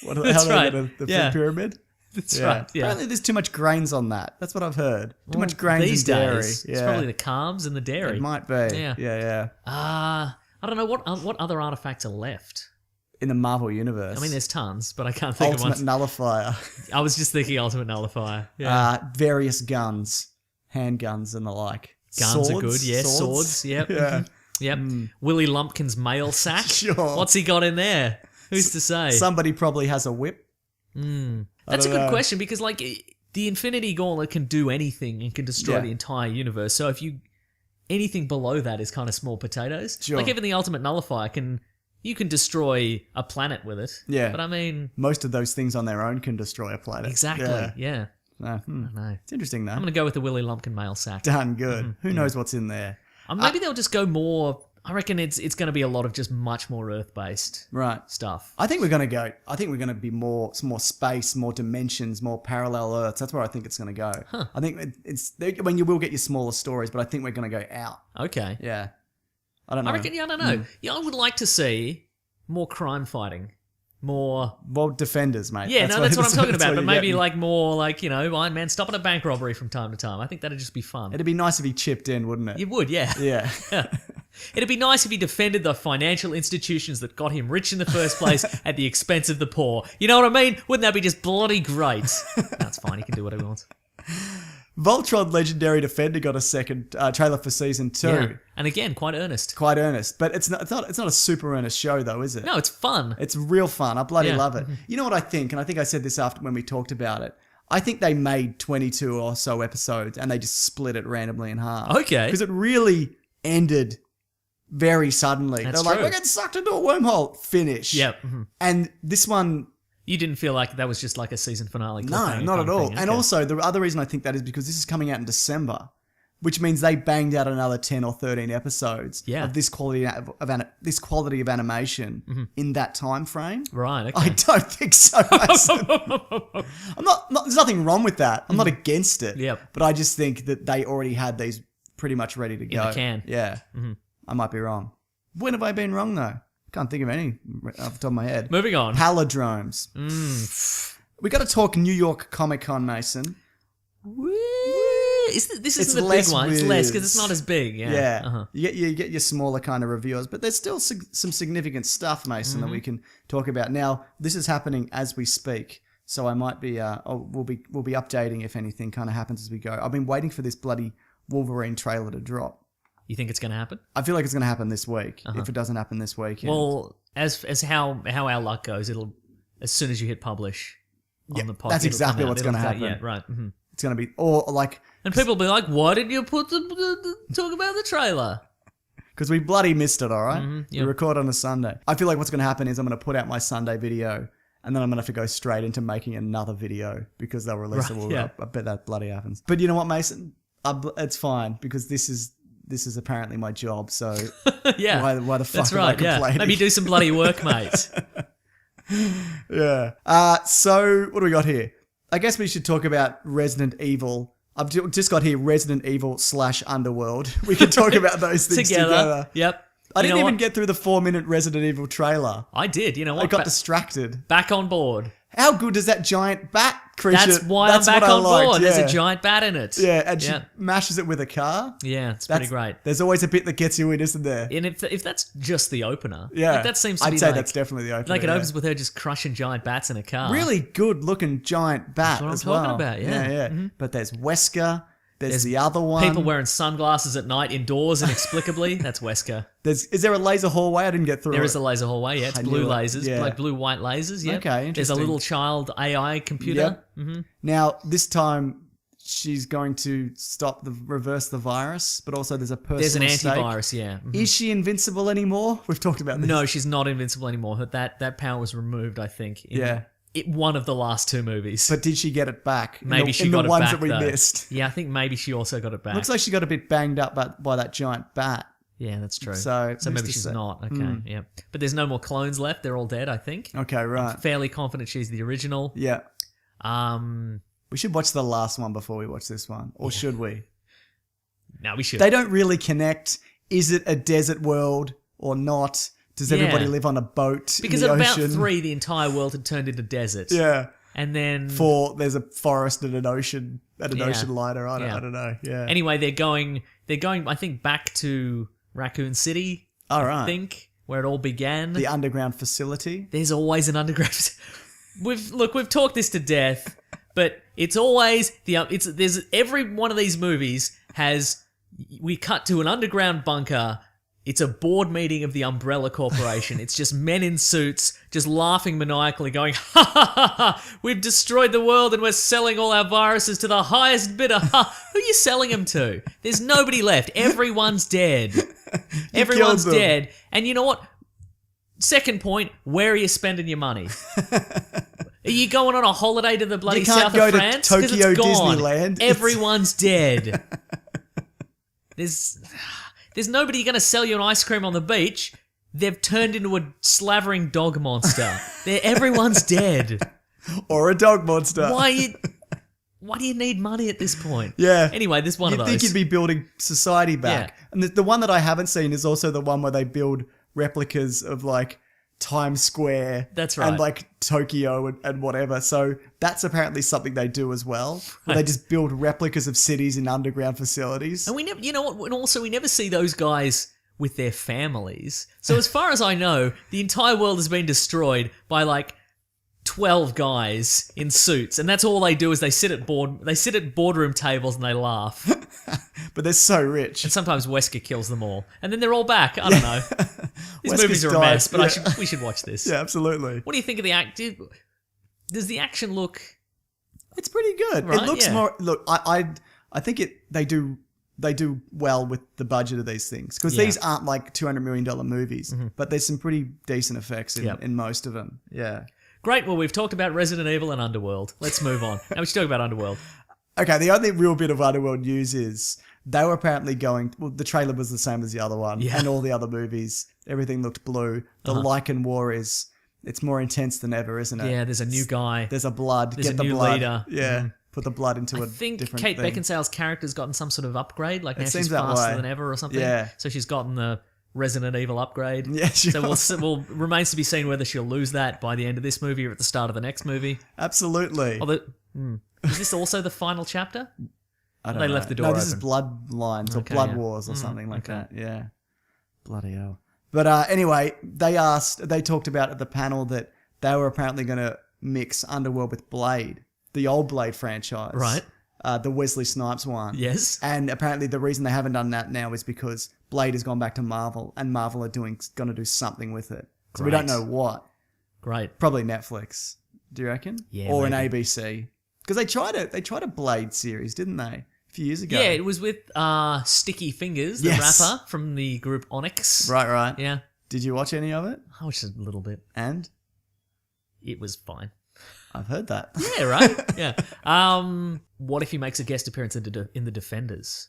That's right. The food pyramid? That's right, yeah. Apparently there's too much grains on that. That's what I've heard. Too much grains these and dairy. Days, it's probably the carbs and the dairy. It might be. Yeah. I don't know, what other artifacts are left? In the Marvel Universe. I mean, there's tons, but I can't think of one. Ultimate Nullifier. I was just thinking Ultimate Nullifier. Yeah. Various guns. Handguns and the like. Guns are good, yes. Swords, yep. Yeah. Yep. Willie Lumpkin's mail sack. Sure. What's he got in there? Who's to say? Somebody probably has a whip. That's a good question because, like, the Infinity Gauntlet can do anything and can destroy the entire universe. So if anything below that is kind of small potatoes. Sure. Like even the Ultimate Nullifier you can destroy a planet with it. Yeah. But I mean, most of those things on their own can destroy a planet. Exactly. Yeah. I know. It's interesting though. I'm going to go with the Willie Lumpkin mail sack. Done good. Who knows what's in there? Maybe they'll just go more. I reckon it's going to be a lot of just much more Earth-based stuff. I think we're going to be more space, more dimensions, more parallel Earths. That's where I think it's going to go. Huh. I think you will get your smaller stories, but I think we're going to go out. Okay. Yeah. I don't know. I reckon, I don't know. Yeah, I would like to see more crime fighting. More defenders, mate. Yeah, that's what I'm talking about. But maybe like more like, Iron Man stopping a bank robbery from time to time. I think that'd just be fun. It'd be nice if he chipped in, wouldn't it? It would, yeah. Yeah. It'd be nice if he defended the financial institutions that got him rich in the first place at the expense of the poor. You know what I mean? Wouldn't that be just bloody great? That's fine. He can do whatever he wants. Voltron Legendary Defender got a second trailer for season 2. Yeah. And again, quite earnest. But it's not a super earnest show though, is it? No, it's fun. It's real fun. I bloody love it. You know what I think? And I think I said this after when we talked about it. I think they made 22 or so episodes and they just split it randomly in half. Okay. Because it really ended very suddenly. That's They're like, true. we're getting sucked into a wormhole. Finish. Yep. Mm-hmm. And this one... You didn't feel like that was just like a season finale? No, not at all. Okay. And also, the other reason I think that is because this is coming out in December, which means they banged out another 10 or 13 episodes of this quality of animation in that time frame. Right, okay. I don't think so, Mason. I'm not, there's nothing wrong with that. I'm not against it. Yep. But I just think that they already had these pretty much ready to go. In the can. Yeah. Mm-hmm. I might be wrong. When have I been wrong, though? Can't think of any off the top of my head. Moving on. Palindromes. We got to talk New York Comic Con, Mason. This isn't the big one. It's less because it's not as big. Yeah. Uh-huh. You get your smaller kind of reviewers, but there's still some significant stuff, Mason, that we can talk about. Now, this is happening as we speak. So I might be, we'll be updating if anything kind of happens as we go. I've been waiting for this bloody Wolverine trailer to drop. You think it's going to happen? I feel like it's going to happen this week. If it doesn't happen this week, well, as how our luck goes, it'll as soon as you hit publish on the podcast. That's exactly what's going to happen. Yeah, right. Mm-hmm. It's going to be and people will be like, "Why didn't you put the talk about the trailer?" Because we bloody missed it. All right, yep. We record on a Sunday. I feel like what's going to happen is I'm going to put out my Sunday video. And then I'm going to have to go straight into making another video because they'll release it. I bet that bloody happens. But you know what, Mason? It's fine because this is apparently my job. So yeah, why the fuck that's am right. I complaining? Maybe do some bloody work, mate. Yeah. So what do we got here? I guess we should talk about Resident Evil. I've just got here Resident Evil / Underworld. We can talk about those things together. Yep. I didn't even get through the 4-minute Resident Evil trailer. I did. You know what? I got distracted. Back on board. How good is that giant bat creature? That's why I'm back on board. Yeah. There's a giant bat in it. Yeah, and she mashes it with a car. Yeah, it's pretty great. There's always a bit that gets you in, isn't there? And if that's just the opener, that seems to be I'd say that's definitely the opener. Like it opens with her just crushing giant bats in a car. Really good looking giant bat That's as what I'm well. talking about, yeah. Mm-hmm. But there's Wesker. There's the other one. People wearing sunglasses at night indoors inexplicably. That's Wesker. Is there a laser hallway? I didn't get through There is a laser hallway, yeah. It's blue lasers, like blue-white lasers, yeah. Okay, interesting. There's a little child AI computer. Yep. Mm-hmm. Now, this time, she's going to reverse the virus, but also there's a personal There's an antivirus, stake. yeah. Mm-hmm. Is she invincible anymore? We've talked about this. No, she's not invincible anymore. That power was removed, I think. One of the last two movies. But did she get it back? Maybe she got it back, in the ones that we missed. Yeah, I think maybe she also got it back. Looks like she got a bit banged up by that giant bat. Yeah, that's true. So maybe she's not. Okay, yeah. But there's no more clones left. They're all dead, I think. Okay, right. I'm fairly confident she's the original. Yeah. We should watch the last one before we watch this one. Or should we? No, we should. They don't really connect. Is it a desert world or not? Does everybody live on a boat because in the at about ocean? 3, the entire world had turned into desert. Yeah. And then 4, there's a forest and an ocean ocean liner. I don't know. Yeah. Anyway, they're going. I think back to Raccoon City. All right. I think where it all began. The underground facility. There's always an underground. We've talked this to death, but it's always there's every one of these movies has. We cut to an underground bunker. It's a board meeting of the Umbrella Corporation. It's just men in suits just laughing maniacally going, ha ha ha ha, we've destroyed the world and we're selling all our viruses to the highest bidder. Ha, who are you selling them to? There's nobody left. Everyone's dead. Everyone's dead. And you know what? Second point, where are you spending your money? Are you going on a holiday to the bloody south of France? You can't go to Tokyo it's gone. Disneyland. Everyone's dead. There's nobody going to sell you an ice cream on the beach. They've turned into a slavering dog monster. Everyone's dead. Or a dog monster. Why do you need money at this point? Yeah. Anyway, this one of those. You'd think you'd be building society back. Yeah. And the one that I haven't seen is also the one where they build replicas of like Times Square. That's right. And like Tokyo and whatever. So that's apparently something they do as well. Where they just build replicas of cities in underground facilities. And we never, you know what? And also we never see those guys with their families. So as far as I know, the entire world has been destroyed by like 12 guys in suits, and that's all they do is they sit at boardroom tables and they laugh. But they're so rich. And sometimes Wesker kills them all, and then they're all back. I don't know. These movies are a mess, but we should watch this. Yeah, absolutely. What do you think of the act? Does the action look? It's pretty good. Right? It looks more. Look, I think they do well with the budget of these things because these aren't like $200 million movies, but there's some pretty decent effects in most of them. Yeah. Great. Well, we've talked about Resident Evil and Underworld. Let's move on. Now we should talk about Underworld. Okay, the only real bit of Underworld news is they were apparently going... Well, the trailer was the same as the other one and all the other movies. Everything looked blue. The Lycan War it's more intense than ever, isn't it? Yeah, there's a new guy. There's a blood. There's Get a the new blood. leader. Yeah, put the blood into different thing. I think Kate Beckinsale's character's gotten some sort of upgrade. Like now she's seems that faster way. than ever or something. Yeah. So she's gotten the Resident Evil upgrade. Yeah, sure. So remains to be seen whether she'll lose that by the end of this movie or at the start of the next movie. Absolutely. Is this also the final chapter? I don't know. They left the door open. No, this is Bloodlines or Blood Wars or something like that. Yeah. Bloody hell. But anyway, they talked about at the panel that they were apparently going to mix Underworld with Blade, the old Blade franchise. Right. The Wesley Snipes one. Yes. And apparently the reason they haven't done that now is because Blade has gone back to Marvel, and Marvel are going to do something with it. So we don't know what. Great. Probably Netflix. Do you reckon? Yeah, or maybe. an ABC. Because they tried a Blade series, didn't they? A few years ago. Yeah, it was with Sticky Fingers, the Yes. rapper from the group Onyx. Right. Yeah. Did you watch any of it? I watched a little bit. And? It was fine. I've heard that. Yeah, right? Yeah. What if he makes a guest appearance in the Defenders?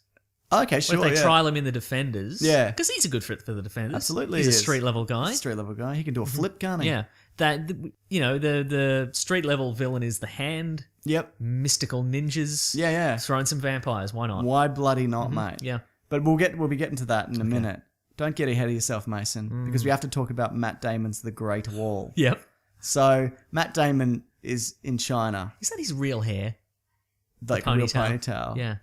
Okay, What sure. if they trial him in the Defenders? Yeah. Because he's a good fit for the Defenders. Absolutely He's he a is. street level guy. Street level guy. He can do a flip, can't he? Yeah. The street level villain is the Hand, Yep. mystical ninjas. Yeah. Throwing some vampires. Why not? Why bloody not, mate? Yeah. But we'll be getting to that in a minute. Don't get ahead of yourself, Mason, because we have to talk about Matt Damon's The Great Wall. Yep. So Matt Damon is in China, Is that his real hair? like a real ponytail. Yeah.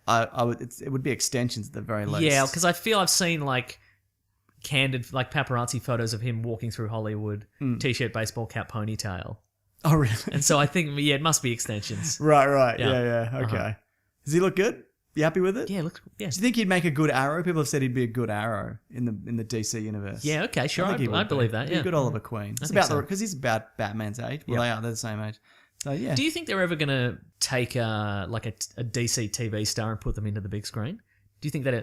It would be extensions at the very least. Yeah, because I feel I've seen like candid, like paparazzi photos of him walking through Hollywood, t-shirt, baseball cap, ponytail. Oh, really? And so I think, yeah, it must be extensions. Right. Yeah. Yeah. Okay. Does he look good? You happy with it? Yeah, look, yeah. Do you think he'd make a good Arrow? People have said he'd be a good Arrow in the DC universe. Yeah, okay, sure. I think he I would believe be. that, He'd be yeah. a good Oliver Queen. It's think about so. because he's about Batman's age. Well, they're the same age. So yeah. Do you think they're ever going to take like a DC TV star and put them into the big screen? Do you think that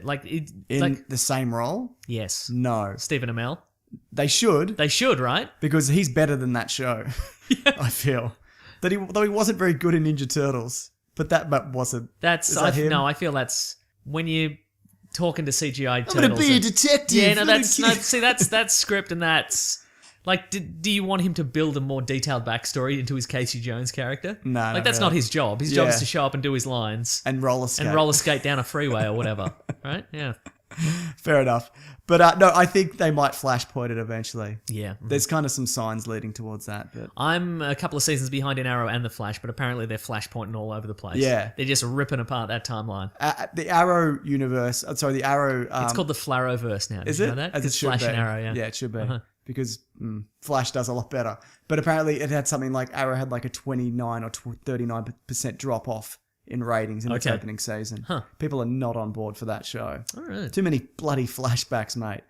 in the same role? yes, No. Stephen Amell? They should, They should, right? because he's better than that show. I feel though he wasn't very good in Ninja Turtles, but wasn't. Is that him? No, I feel that's when you talking to CGI I'm turtles. gonna be a detective. Yeah, no, I'm that's gonna see, that's script, and that's like, do you want him to build a more detailed backstory into his Casey Jones character? No, like not that's really. not his job. His job Yeah. is to show up and do his lines and roller skate. and roller skate down a freeway or whatever, right? Yeah, Fair enough. But no, I think they might flashpoint it eventually. yeah. There's kind of some signs leading towards that. But I'm a couple of seasons behind in Arrow and the Flash, but apparently they're flashpointing all over the place. Yeah. they're just ripping apart that timeline. the Arrow universe, the Arrow. It's called the Flarrowverse now. Did Is you it? know that? As it It's should Flash be. and Arrow, yeah. Yeah, it should be. Because Flash does a lot better. But apparently it had something like Arrow had like a 29 or 39% drop off in ratings in its Okay. opening season. Huh. People are not on board for that show. All right. Too many bloody flashbacks, mate.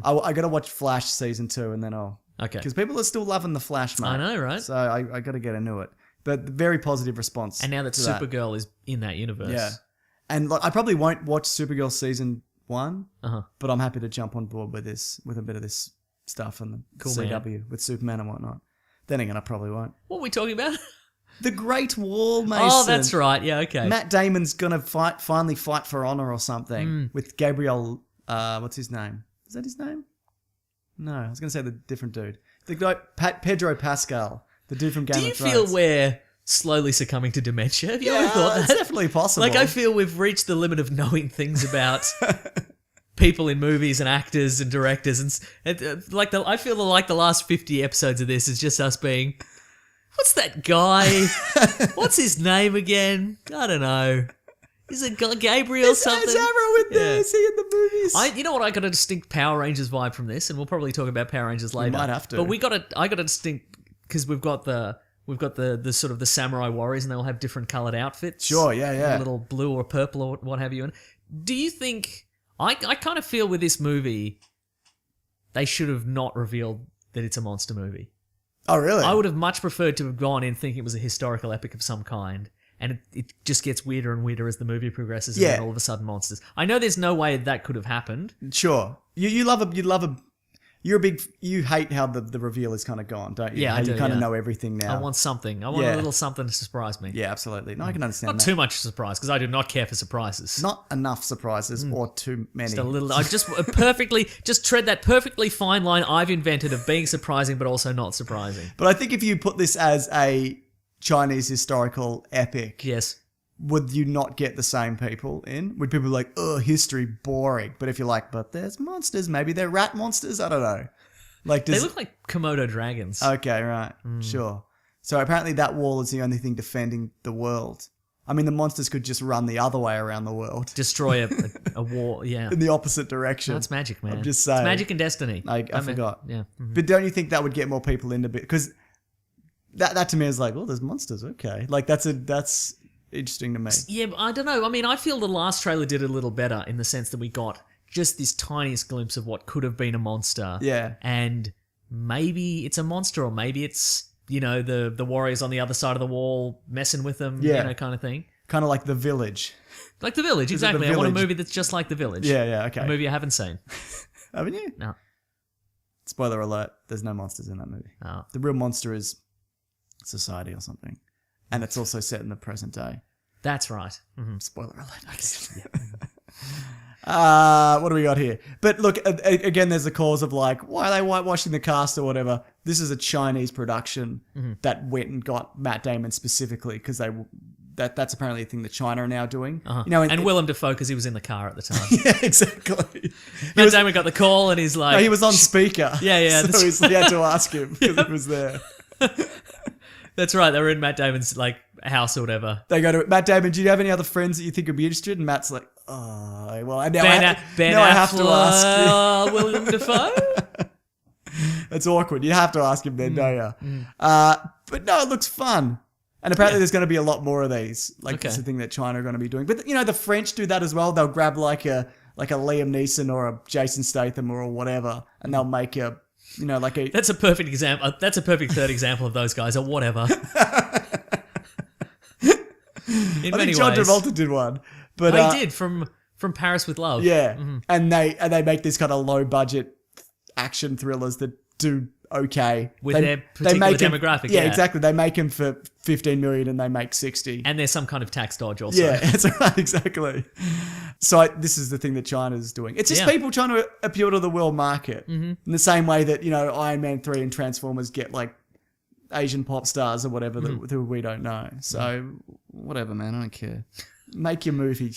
I got to watch Flash season 2 and then Okay. because people are still loving the Flash, mate. I know, right? So I got to get into it. But very positive response. And now that to Supergirl is in that universe. Yeah. And like, I probably won't watch Supergirl season 1, Uh-huh. but I'm happy to jump on board with a bit of this stuff and the Cool, CW with Superman and whatnot. Then again, I probably won't. What are we talking about? The Great Wall, Mason. Oh, that's right. Yeah, okay. Matt Damon's gonna finally fight for honor or something with Gabriel. What's his name? Is that his name? No, I was gonna say the different dude. The guy Pedro Pascal, the dude from Game Do you of Thrones. feel we're slowly succuming to dementia? Have you Yeah, ever thought it's that? definitely possible. Like, I feel we've reached the limit of knowing things about people in movies and actors and directors, I feel like the last 50 episodes of this is just us being, what's that guy? What's his name again? I don't know. Is it Gabriel something? Is Arrow in there? Yeah. Is he in the movies? You know what? I got a distinct Power Rangers vibe from this, and we'll probably talk about Power Rangers later. might have to. But I got a distinct because we've got the sort of the samurai warriors, and they all have different coloured outfits. Sure, yeah. A little blue or purple or what have you. And do you think I kind of feel with this movie they should have not revealed that it's a monster movie? Oh, really? I would have much preferred to have gone in thinking it was a historical epic of some kind. And it just gets weirder and weirder as the movie progresses, and Yeah. then all of a sudden monsters. I know there's no way that could have happened. Sure. You hate how the reveal is kind of gone, don't you? Yeah, how I do, you kind of yeah. know everything now. I want something. I want Yeah. a little something to surprise me. Yeah, absolutely. No, I can understand Not that. too much surprise, because I do not care for surprises. Not enough surprises or too many. Just a little. I just just tread that perfectly fine line I've invented of being surprising but also not surprising. But I think if you put this as a Chinese historical epic, Yes. would you not get the same people in? Would people be like, oh, history, boring? But if you're like, but there's monsters, maybe they're rat monsters? I don't know. Like, They look like Komodo dragons. Okay, right. Sure. So apparently that wall is the only thing defending the world. I mean, the monsters could just run the other way around the world. Destroy a war. Yeah. In the opposite direction. That's magic, man. I'm just saying. It's magic and destiny. I forgot. Yeah. But don't you think that would get more people into it? Because that to me is like, oh, there's monsters. Okay, like that's interesting to me. Yeah, but I don't know. I mean, I feel the last trailer did a little better in the sense that we got just this tiniest glimpse of what could have been a monster. Yeah. And maybe it's a monster, or maybe it's, the warriors on the other side of the wall messing with them, kind of thing. Kind of like The Village. Like The Village, exactly. I want a movie that's just like The Village. Yeah, okay. A movie I haven't seen. Haven't you? No. Spoiler alert, there's no monsters in that movie. Oh. The real monster is society or something. And it's also set in the present day. That's right. Mm-hmm. Spoiler alert. What do we got here? But look, again, there's the cause of like, why are they whitewashing the cast or whatever? This is a Chinese production that went and got Matt Damon specifically because that's apparently a thing that China are now doing. Uh-huh. And Willem Dafoe because he was in the car at the time. Yeah, exactly. Matt Damon got the call and he's like... No, he was on speaker. Yeah. So he had to ask him because he was there. That's right. They were in Matt Damon's house or whatever. They go to Matt Damon. Do you have any other friends that you think would be interested? And Matt's like, oh, well, now Ben I have to ask you. William Dafoe. It's awkward. You have to ask him then, don't you? But no, it looks fun. And apparently there's going to be a lot more of these. It's the thing that China are going to be doing. But the French do that as well. They'll grab like a Liam Neeson or a Jason Statham or whatever, and they'll make a. That's a perfect example. That's a perfect third example of those guys, or whatever. In many John ways. Travolta did one, but he did from Paris with Love. Yeah, and they make these kind of low budget action thrillers that do okay with their particular demographic. Yeah, exactly. They make them for 15 million and they make 60. And there's some kind of tax dodge also. Yeah, that's right. Exactly. So this is the thing that China's doing. It's just people trying to appeal to the world market in the same way that Iron Man 3 and Transformers get like Asian pop stars or whatever that we don't know. So whatever, man. I don't care. Make your movie.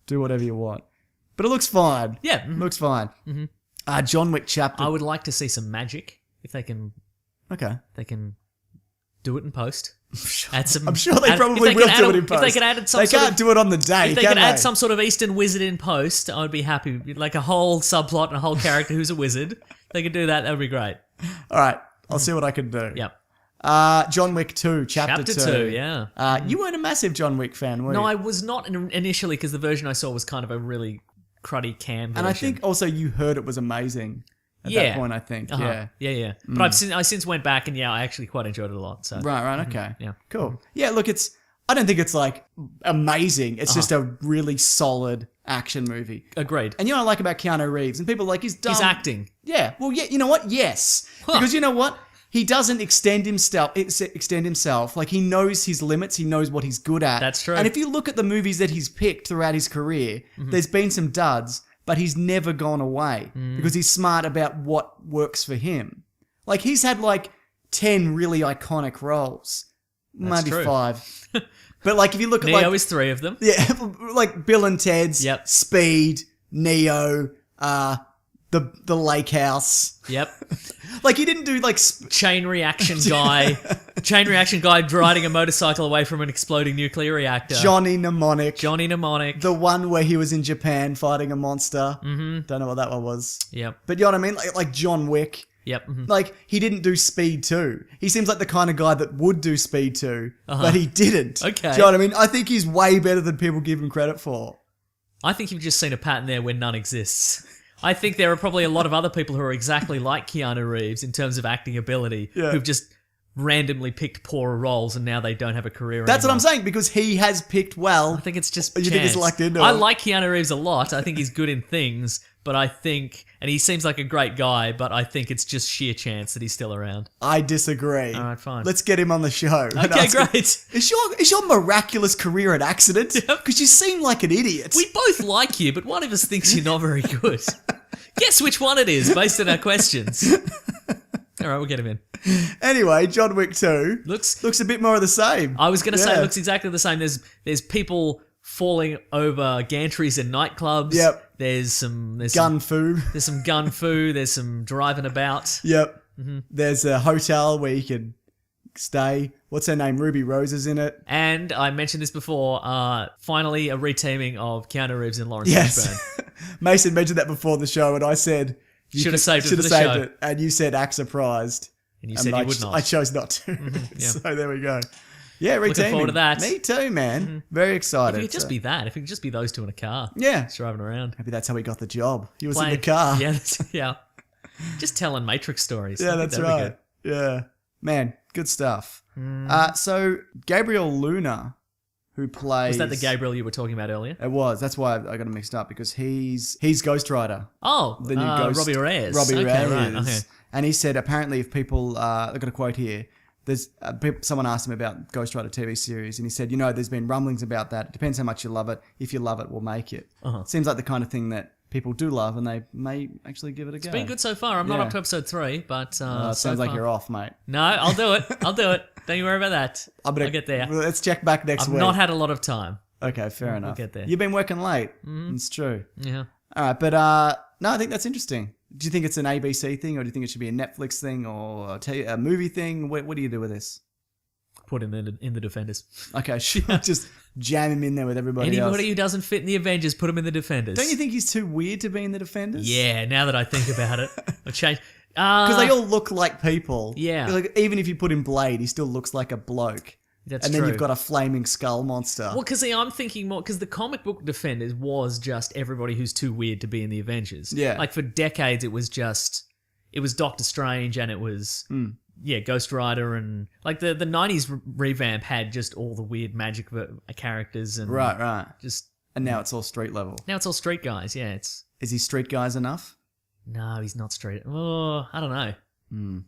Do whatever you want. But it looks fine. Yeah. Looks fine. John Wick chapter. I would like to see some magic if they can. Okay. They can do it in post. I'm sure they probably will do it in post. If they could add some they can't do it on the day. If they could add some sort of Eastern wizard in post, I would be happy. Like a whole subplot and a whole character who's a wizard. If they could do that, that would be great. All right. I'll see what I can do. Yep. John Wick 2, Chapter 2. Yeah. You weren't a massive John Wick fan, were you? No, I was not initially because the version I saw was kind of a really cruddy cam version. And I think also you heard it was amazing at that point, I think. Yeah. But I since went back and I actually quite enjoyed it a lot. So. Right, okay. Yeah. Cool. Yeah, look, I don't think it's like amazing. It's just a really solid action movie. Agreed. And what I like about Keanu Reeves, and people are like, he's dumb. He's acting. Yeah. Well, yeah, you know what? Yes. Because you know what? He doesn't extend himself. Like, he knows his limits. He knows what he's good at. That's true. And if you look at the movies that he's picked throughout his career, there's been some duds, but he's never gone away because he's smart about what works for him. Like, he's had like 10 really iconic roles. That's Maybe true. 5. But like, if you look at Neo is 3 of them. Yeah, like Bill and Ted's, Speed, Neo, the Lake House. Yep. Like, he didn't do like chain reaction guy riding a motorcycle away from an exploding nuclear reactor. Johnny Mnemonic. The one where he was in Japan fighting a monster. Don't know what that one was. Yep. But you know what I mean? Like John Wick. Yep. Like, he didn't do Speed 2. He seems like the kind of guy that would do Speed 2, but he didn't. Okay. Do you know what I mean? I think he's way better than people give him credit for. I think you've just seen a pattern there where none exists. I think there are probably a lot of other people who are exactly like Keanu Reeves in terms of acting ability who've just randomly picked poorer roles and now they don't have a career That's anymore. what I'm saying, because he has picked well. I think it's just You chance. think it's lucked into I it? like Keanu Reeves a lot. I think he's good in things, but I think... And he seems like a great guy, but I think it's just sheer chance that he's still around. I disagree. All right, fine. Let's get him on the show. Okay, great. Is your miraculous career an accident? Because you seem like an idiot. We both like you, but one of us thinks you're not very good. Guess which one it is, based on our questions. All right, we'll get him in. Anyway, John Wick 2 looks a bit more of the same. I was going to say it looks exactly the same. There's people falling over gantries in nightclubs. Yep. There's gun fu. There's some gun fu. There's some driving about. Yep. There's a hotel where you can stay. What's her name? Ruby Rose is in it. And I mentioned this before. Finally, a reteaming of Keanu Reeves and Lawrence Fishburne. Mason mentioned that before the show, and I said should have saved it for the saved show. it, and you said act surprised. And you said you would not. I chose not to. Yeah. So there we go. Yeah, redeeming. Looking forward to that. Me too, man. Very excited. If it could just be that. If it could just be those two in a car. Yeah. Just driving around. Maybe that's how he got the job. He was in the car. Yeah, yeah. Just telling Matrix stories. Yeah, that's right. Yeah. Man, good stuff. So Gabriel Luna, who plays... Was that the Gabriel you were talking about earlier? It was. That's why I got him mixed up, because he's Ghost Rider. Oh, the new Ghost. Robbie Reyes. Robbie Reyes. Right, okay. And he said apparently if people... I've got a quote here. There's someone asked him about Ghost Rider TV series, and he said, there's been rumblings about that. It depends how much you love it. If you love it, we'll make it. Seems like the kind of thing that people do love, and they may actually give it a go. It's been good so far. I'm not up to episode 3, but sounds like you're off, mate. No, I'll do it. Don't you worry about that. I'll get there. Let's check back next week. I've not had a lot of time. Okay, fair enough. We'll get there. You've been working late. It's true. Yeah. All right, but no, I think that's interesting. Do you think it's an ABC thing, or do you think it should be a Netflix thing, or a movie thing? What do you do with this? Put him in the Defenders. Okay, just jam him in there with everybody else. Anybody who doesn't fit in the Avengers, put him in the Defenders. Don't you think he's too weird to be in the Defenders? Yeah, now that I think about it, I've changed. Because they all look like people. Yeah. Like, even if you put in Blade, he still looks like a bloke. That's and true. then you've got a flaming skull monster. Well, because I'm thinking more, because the comic book Defenders was just everybody who's too weird to be in the Avengers. Yeah. Like for decades, it was Doctor Strange and it was, Ghost Rider, and like the 90s revamp had just all the weird magic characters and Right. Just And now it's all street level. Now it's all street guys, yeah. Is he street guys enough? No, he's not street. Oh, I don't know.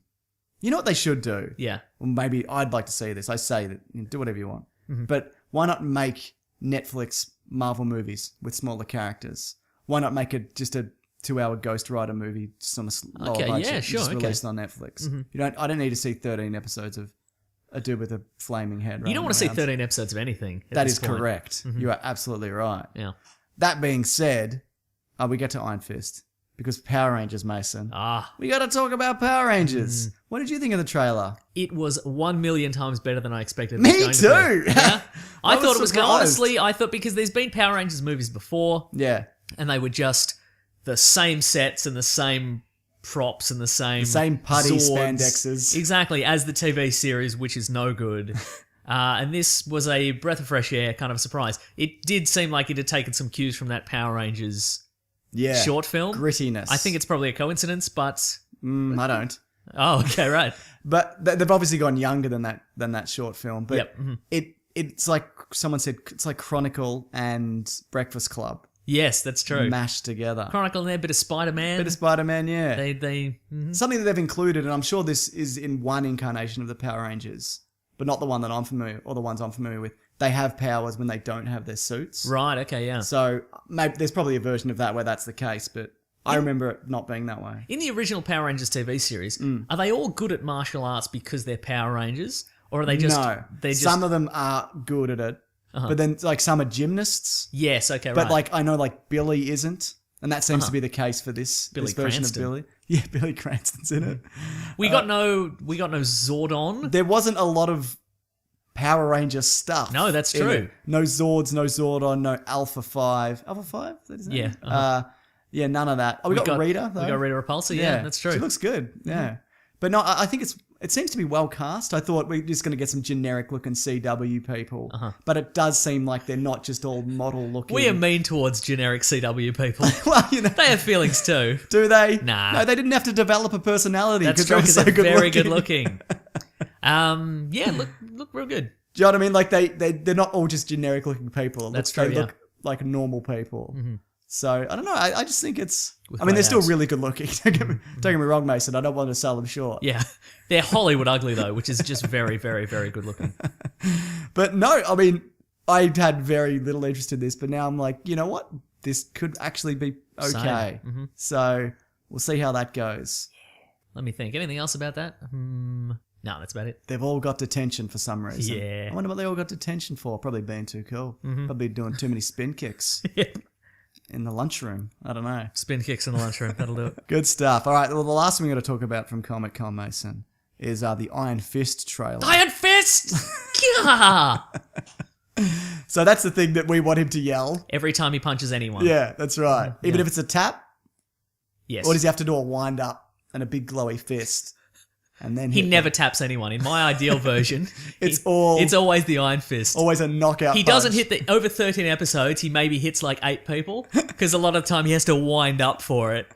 You know what they should do? Yeah. Well, maybe I'd like to see this. I say that do whatever you want. But why not make Netflix Marvel movies with smaller characters? Why not make it just a 2-hour Ghost Rider movie just on a lower budget? Yeah, sure. Just released on Netflix. I don't need to see 13 episodes of a dude with a flaming head. You don't want to see 13 episodes of anything. That is correct. You are absolutely right. Yeah. That being said, we get to Iron Fist. Because Power Rangers, Mason. We got to talk about Power Rangers. What did you think of the trailer? It was 1 million times better than I expected. Me too. Yeah. I thought it was surprised. honestly, I thought because there's been Power Rangers movies before. Yeah. And they were just the same sets and the same props and the same putty Zords. spandexes. Exactly, as the TV series, which is no good. And this was a breath of fresh air, kind of a surprise. It did seem like it had taken some cues from that Power Rangers short film. Grittiness. I think it's probably a coincidence, but... I don't. Oh, okay, right. But they've obviously gone younger than that short film. But it's like someone said, it's like Chronicle and Breakfast Club. Yes, that's true. Mashed together. Chronicle in there, bit of Spider-Man. Yeah. They Something that they've included, and I'm sure this is in one incarnation of the Power Rangers, but not the one that I'm familiar, or the ones I'm familiar with. They have powers when they don't have their suits. Right, okay, yeah. So maybe there's probably a version of that where that's the case, but I remember it not being that way. In the original Power Rangers TV series, are they all good at martial arts because they're Power Rangers? Or are they just... No. They're just... Some of them are good at it, but then like some are gymnasts. Yes, okay, right. But like I know like Billy isn't, and that seems to be the case for this version of Billy. Yeah, Billy Cranston's in it. We got no Zordon. There wasn't a lot of Power Ranger stuff. No, that's true. No Zords, no Zordon, no Alpha 5. Alpha 5? Is that his name? Yeah. Yeah, none of that. Oh, we got Rita, though. We got Rita Repulsa, yeah, that's true. She looks good, yeah. But no, I think it seems to be well cast. I thought we're just going to get some generic-looking CW people. But it does seem like they're not just all model-looking. We are mean towards generic CW people. Well, you know. They have feelings too. Do they? Nah. No, they didn't have to develop a personality. That's true, because so they're very good good looking. Yeah, look real good. Do you know what I mean? Like they're not all just generic looking people. That's true. They look like normal people. So I don't know. I just think it's. With I mean, they're still abs. really good looking. Don't get me wrong, Mason. I don't want to sell them short. Yeah, they're Hollywood ugly though, which is just very, very, very good looking. But no, I mean, I had very little interest in this, but now I'm like, you know what? This could actually be okay. So we'll see how that goes. Let me think. Anything else about that? No, that's about it. They've all got detention for some reason. Yeah. I wonder what they all got detention for. Probably being too cool. Probably doing too many spin kicks in the lunchroom. I don't know. Spin kicks in the lunchroom. That'll do it. Good stuff. All right. Well, the last thing we're going to talk about from Comic-Con, Mason, is the Iron Fist trailer. Iron Fist! Yeah! So that's the thing that we want him to yell. Every time he punches anyone. Yeah, that's right. Even if it's a tap? Yes. Or does he have to do a wind up and a big glowy fist? And then he never taps anyone. In my ideal version, it's always the Iron Fist. Always a knockout. He doesn't hit over 13 episodes. He maybe hits like 8 people because a lot of the time he has to wind up for it.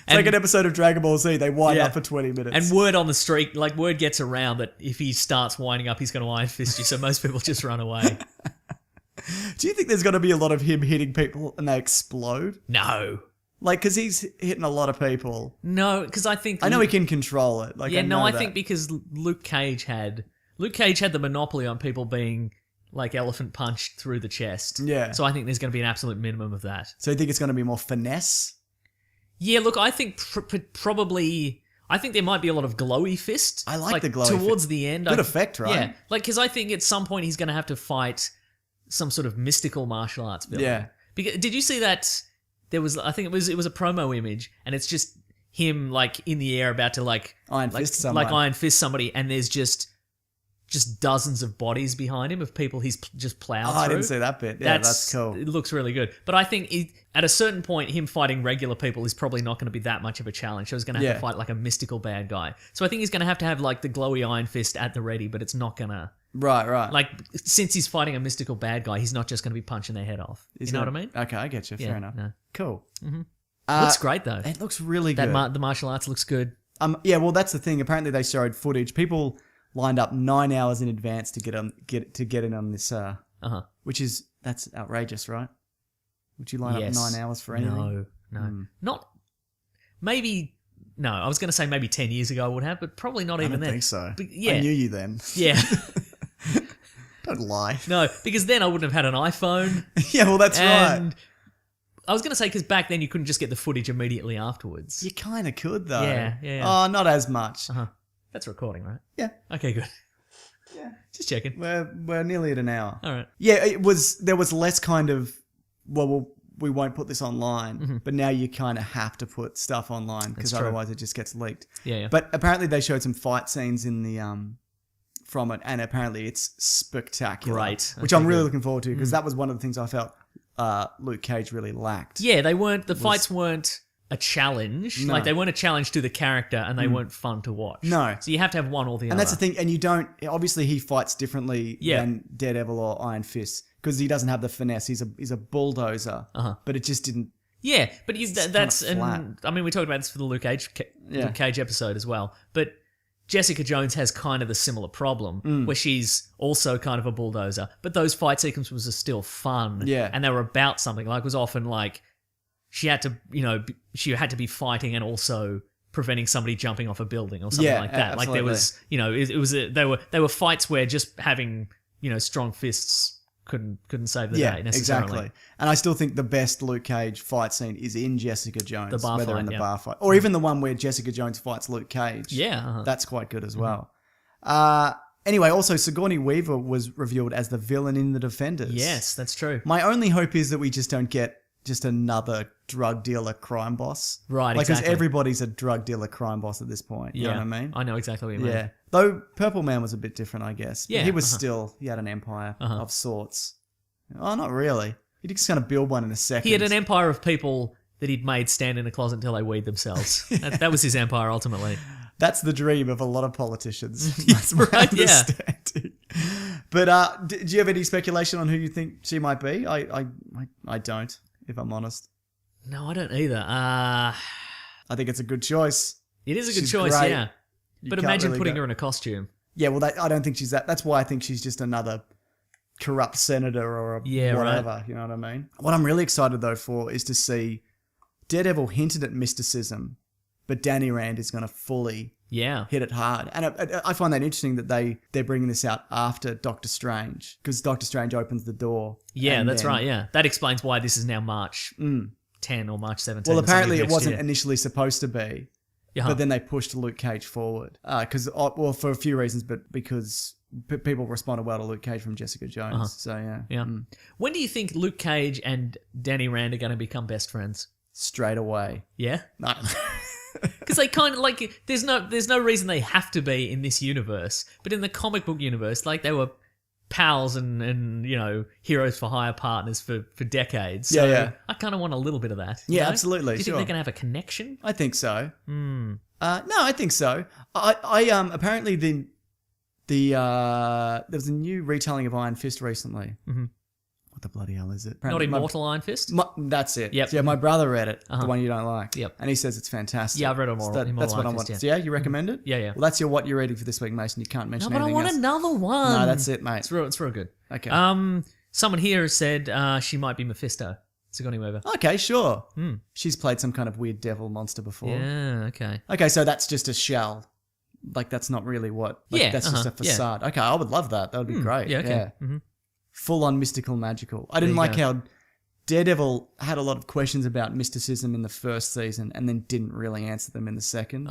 It's like an episode of Dragon Ball Z. They wind up for 20 minutes. And word on the street, like word gets around that if he starts winding up, he's going to Iron Fist you. So most people just run away. Do you think there's going to be a lot of him hitting people and they explode? No. Like, because he's hitting a lot of people. No, because I think... I know he can control it. Like, I think because Luke Cage had the monopoly on people being, like, elephant punched through the chest. Yeah. So I think there's going to be an absolute minimum of that. So you think it's going to be more finesse? Yeah, look, I think probably... I think there might be a lot of glowy fists. I like the glowy towards the end. Good effect, right? Yeah, like, because I think at some point he's going to have to fight some sort of mystical martial arts villain. Yeah. Because, did you see that... There was, I think it was a promo image, and it's just him like in the air about to Iron Fist somebody, and there's just dozens of bodies behind him of people he's just plowed through. I didn't see that bit. Yeah, that's cool. It looks really good, but I think at a certain point, him fighting regular people is probably not going to be that much of a challenge. So he's going to have to fight like a mystical bad guy. So I think he's going to have like the glowy Iron Fist at the ready, but it's not going to. Right. Like, since he's fighting a mystical bad guy, he's not just going to be punching their head off. You know what I mean? Okay, I get you. Fair enough. No. Cool. Mm-hmm. Looks great, though. It looks really good. The martial arts looks good. Yeah, well, that's the thing. Apparently, they showed footage. People lined up 9 hours in advance to get in on this. Which that's outrageous, right? Would you line up 9 hours for anything? No. Not... Maybe... No, I was going to say maybe 10 years ago I would have, but probably not even then. I don't think so. But, yeah. I knew you then. Yeah. Don't lie. No, because then I wouldn't have had an iPhone. Yeah, well, that's right. I was going to say, because back then you couldn't just get the footage immediately afterwards. You kind of could, though. Yeah. Oh, not as much. That's recording, right? Yeah. Okay, good. Yeah. Just checking. We're nearly at an hour. All right. Yeah, there was less kind of, we won't put this online, but now you kind of have to put stuff online because otherwise it just gets leaked. Yeah. But apparently they showed some fight scenes in the from it, and apparently it's spectacular. Great. Which I'm really looking forward to because that was one of the things I felt Luke Cage really lacked. Yeah, the fights weren't a challenge. No. Like, they weren't a challenge to the character, and they weren't fun to watch. No. So you have to have one or the other. And that's the thing, and you don't, obviously he fights differently than Daredevil or Iron Fist because he doesn't have the finesse. He's a bulldozer, but it just didn't. Yeah, but that's flat. and I mean, we talked about this for the Luke Cage episode as well. But Jessica Jones has kind of the similar problem where she's also kind of a bulldozer, but those fight sequences are still fun. Yeah, and they were about something. Like, it was often like she had to be fighting and also preventing somebody jumping off a building or something like that. Absolutely. Like, there was, they were fights where just having strong fists couldn't save the day necessarily. Exactly. And I still think the best Luke Cage fight scene is in Jessica Jones. The bar fight, bar fight. Or even the one where Jessica Jones fights Luke Cage. Yeah. That's quite good as well. Anyway, also Sigourney Weaver was revealed as the villain in The Defenders. Yes, that's true. My only hope is that we just don't get just another drug dealer crime boss. Right, exactly. exactly. Because everybody's a drug dealer crime boss at this point. You know what I mean? I know exactly what you mean. Yeah. Though Purple Man was a bit different, I guess. But Yeah. he was he had an empire of sorts. Oh, not really. He just kind of build one in a second. He had an empire of people that he'd made stand in a closet until they weed themselves. that was his empire, ultimately. That's the dream of a lot of politicians. That's right, yeah. But do you have any speculation on who you think she might be? I don't, if I'm honest. No, I don't either. I think it's a good choice. It is a good She's choice, great. yeah. But imagine putting her in a costume. Yeah, well, I don't think she's that. That's why I think she's just another corrupt senator or whatever. Right. You know what I mean? What I'm really excited, though, for is to see Daredevil hinted at mysticism, but Danny Rand is going to fully hit it hard. And I find that interesting that they're bringing this out after Doctor Strange, because Doctor Strange opens the door. Yeah, that's right, yeah. That explains why this is now March 10 or March 17. Well, apparently it wasn't initially supposed to be, Uh-huh. but then they pushed Luke Cage forward. For a few reasons, but because people responded well to Luke Cage from Jessica Jones. Uh-huh. So, yeah. Yeah. When do you think Luke Cage and Danny Rand are going to become best friends? Straight away. Yeah? No. Because they kind of, like, there's no reason they have to be in this universe. But in the comic book universe, like, they were pals and heroes for hire partners for decades. So yeah. I kind of want a little bit of that. Yeah, know? absolutely. Do you think they're going to have a connection? I think so. No, I think so. I apparently there was a new retelling of Iron Fist recently. Mm-hmm. What the bloody hell is it? Not Immortal Iron Fist? That's it. Yep. Yeah, my brother read it, the one you don't like. Yep. And he says it's fantastic. Yeah, I've read Immortal That's what Iron I want. Fist, Yeah, you recommend it? Yeah. Well, that's what you're reading for this week, Mason. You can't mention No, but I anything want else. another one. No, that's it, mate. It's real good. Okay. Someone here has said she might be Mephisto. Sigourney Weaver. Okay, sure. She's played some kind of weird devil monster before. Yeah, okay. Okay, so that's just a shell. Like, that's not really what... Like, that's just a facade. Okay, I would love that. That would be great. Yeah, okay. Yeah. Mm-hmm. Full-on mystical magical. I didn't like how Daredevil had a lot of questions about mysticism in the first season and then didn't really answer them in the second.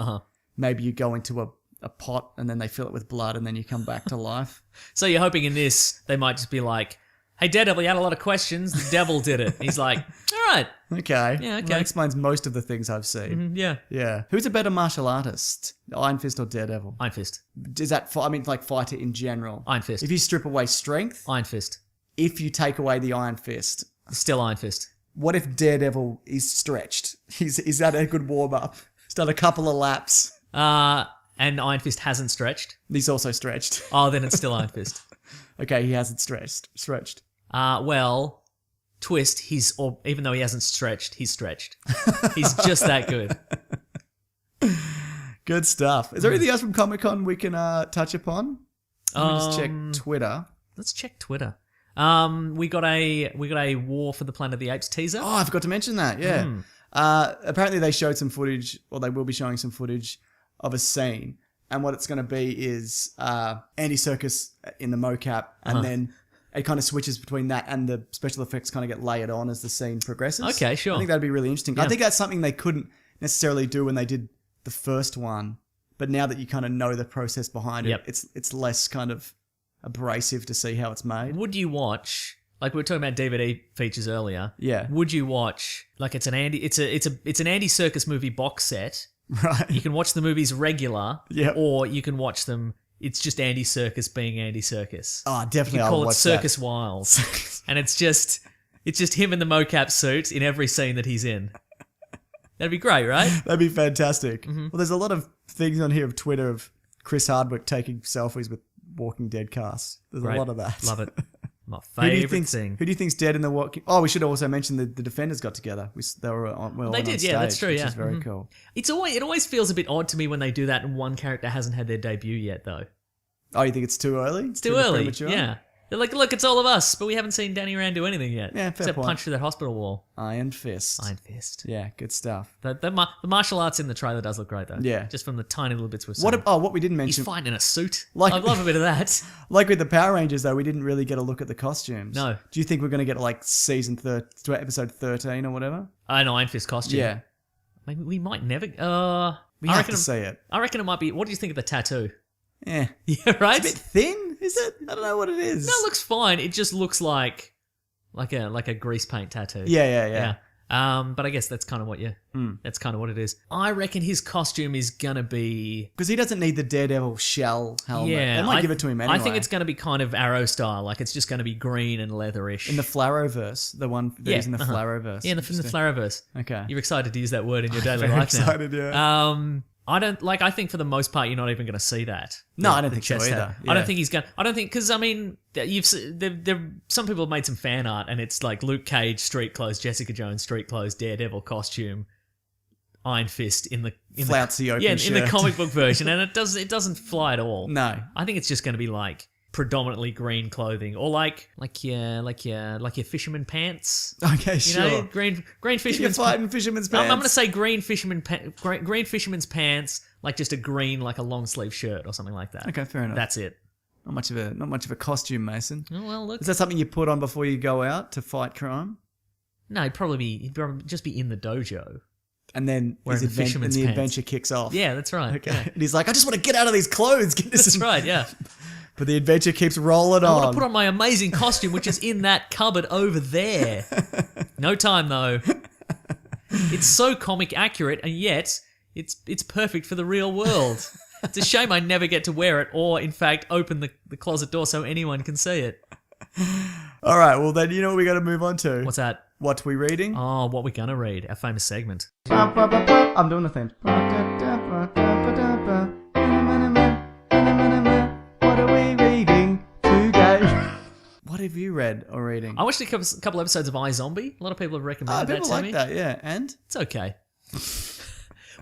Maybe you go into a pot and then they fill it with blood and then you come back to life. So you're hoping in this they might just be like, hey, Daredevil, you had a lot of questions. The devil did it. He's like, all right. Okay. Yeah, okay. That explains most of the things I've seen. Yeah. Yeah. Who's a better martial artist? Iron Fist or Daredevil? Iron Fist. Is that, like fighter in general? Iron Fist. If you strip away strength, Iron Fist. if you take away the Iron Fist, Still Iron Fist. what if Daredevil is stretched? Is that a good warm-up? He's done a couple of laps. And Iron Fist hasn't stretched. He's also stretched. Oh, then it's still Iron Fist. Okay, he hasn't stretched. Well, twist, even though he hasn't stretched, he's stretched. He's just that good. Good stuff. Is there anything else from Comic-Con we can touch upon? Let me just check Twitter. Let's check Twitter. We got a War for the Planet of the Apes teaser. Oh, I forgot to mention that. Yeah. Apparently they showed some footage, or they will be showing some footage of a scene, and what it's going to be is Andy Serkis in the mocap, and then it kind of switches between that and the special effects kind of get layered on as the scene progresses. Okay, sure. I think that'd be really interesting. Yeah. I think that's something they couldn't necessarily do when they did the first one, but now that you kind of know the process behind it, it's less kind of abrasive to see how it's made. Would you watch, like we were talking about DVD features earlier? Yeah. Would you watch, like it's an Andy Serkis movie box set? Right. You can watch the movies regular, Yep. or you can watch them. It's just Andy Serkis being Andy Serkis. Oh, You definitely. can I'll call it watch Circus that. Wild, and it's just him in the mocap suit in every scene that he's in. That'd be great, right? That'd be fantastic. Well, there's a lot of things on here of Twitter of Chris Hardwick taking selfies with Walking Dead casts. There's Great. a lot of that. Love it. My Who do you favorite think's- thing. Who do you think's dead in the Walking? Oh, we should also mention the Defenders got together. They were on. They did, yeah, that's true, which yeah. is very cool. It always feels a bit odd to me when they do that and one character hasn't had their debut yet, though. Oh, you think it's too early? It's too early. Yeah. They're like, look, it's all of us, but we haven't seen Danny Rand do anything yet. Yeah, fair except point. punch through that hospital wall. Iron Fist. Iron Fist. Yeah, good stuff. The martial arts in the trailer does look great, though. Yeah. Just from the tiny little bits we've seen. What we didn't He's mention, fighting in a suit. Like- I love a bit of that. like with the Power Rangers though, we didn't really get a look at the costumes. No. Do you think we're going to get like episode 13 or whatever? I know, Iron Fist costume. Yeah. Maybe we might never... We have to see it. I reckon it might be... What do you think of the tattoo? Yeah. Yeah, right? It's a bit thin, is it? I don't know what it is. No, it looks fine. It just looks like a grease paint tattoo. Yeah. But I guess that's kind of what that's kind of what it is. I reckon his costume is gonna be Because he doesn't need the Daredevil shell helmet. yeah. They might give it to him anyway. I think it's gonna be kind of Arrow style, like it's just gonna be green and leatherish. in the Flaroverse, the one that is in the Flaroverse. in the Flaroverse. Okay. You're excited to use that word in your daily Very life excited, now. yeah. I don't like. I think for the most part, you're not even going to see that. No, I don't The think so chest either. hair. Yeah. I don't think he's going. I don't think because I mean, some people have made some fan art, and it's like Luke Cage street clothes, Jessica Jones street clothes, Daredevil costume, Iron Fist in the Flouncy open in the shirt. comic book version, and it doesn't fly at all. No. I think it's just going to be like predominantly green clothing, or like your fisherman pants. Okay, You sure. know, green You're fisherman's fighting fisherman's pants. I'm going to say green fisherman's pants, like just a green, like a long sleeve shirt or something like that. Okay, fair enough. That's it. Not much of a costume, Mason. Oh, well, look. Is that something you put on before you go out to fight crime? No, he'd probably just be in the dojo. And then Wearing the fisherman's the pants. adventure kicks off. Yeah, that's right. Okay. Yeah. And he's like, I just want to get out of these clothes. That's right, yeah. But the adventure keeps rolling I on. want to put on my amazing costume, which is in that cupboard over there. No time, though. It's so comic accurate, and yet it's perfect for the real world. It's a shame I never get to wear it, or, in fact, open the closet door so anyone can see it. All right, well then, you know what we got to move on to? What's that? What we reading? Oh, what we gonna read? Our famous segment. I'm doing the thing. What are we reading today? What have you read or reading? I watched a couple episodes of iZombie. A lot of people have recommended that to me. People like that, yeah. And? It's okay.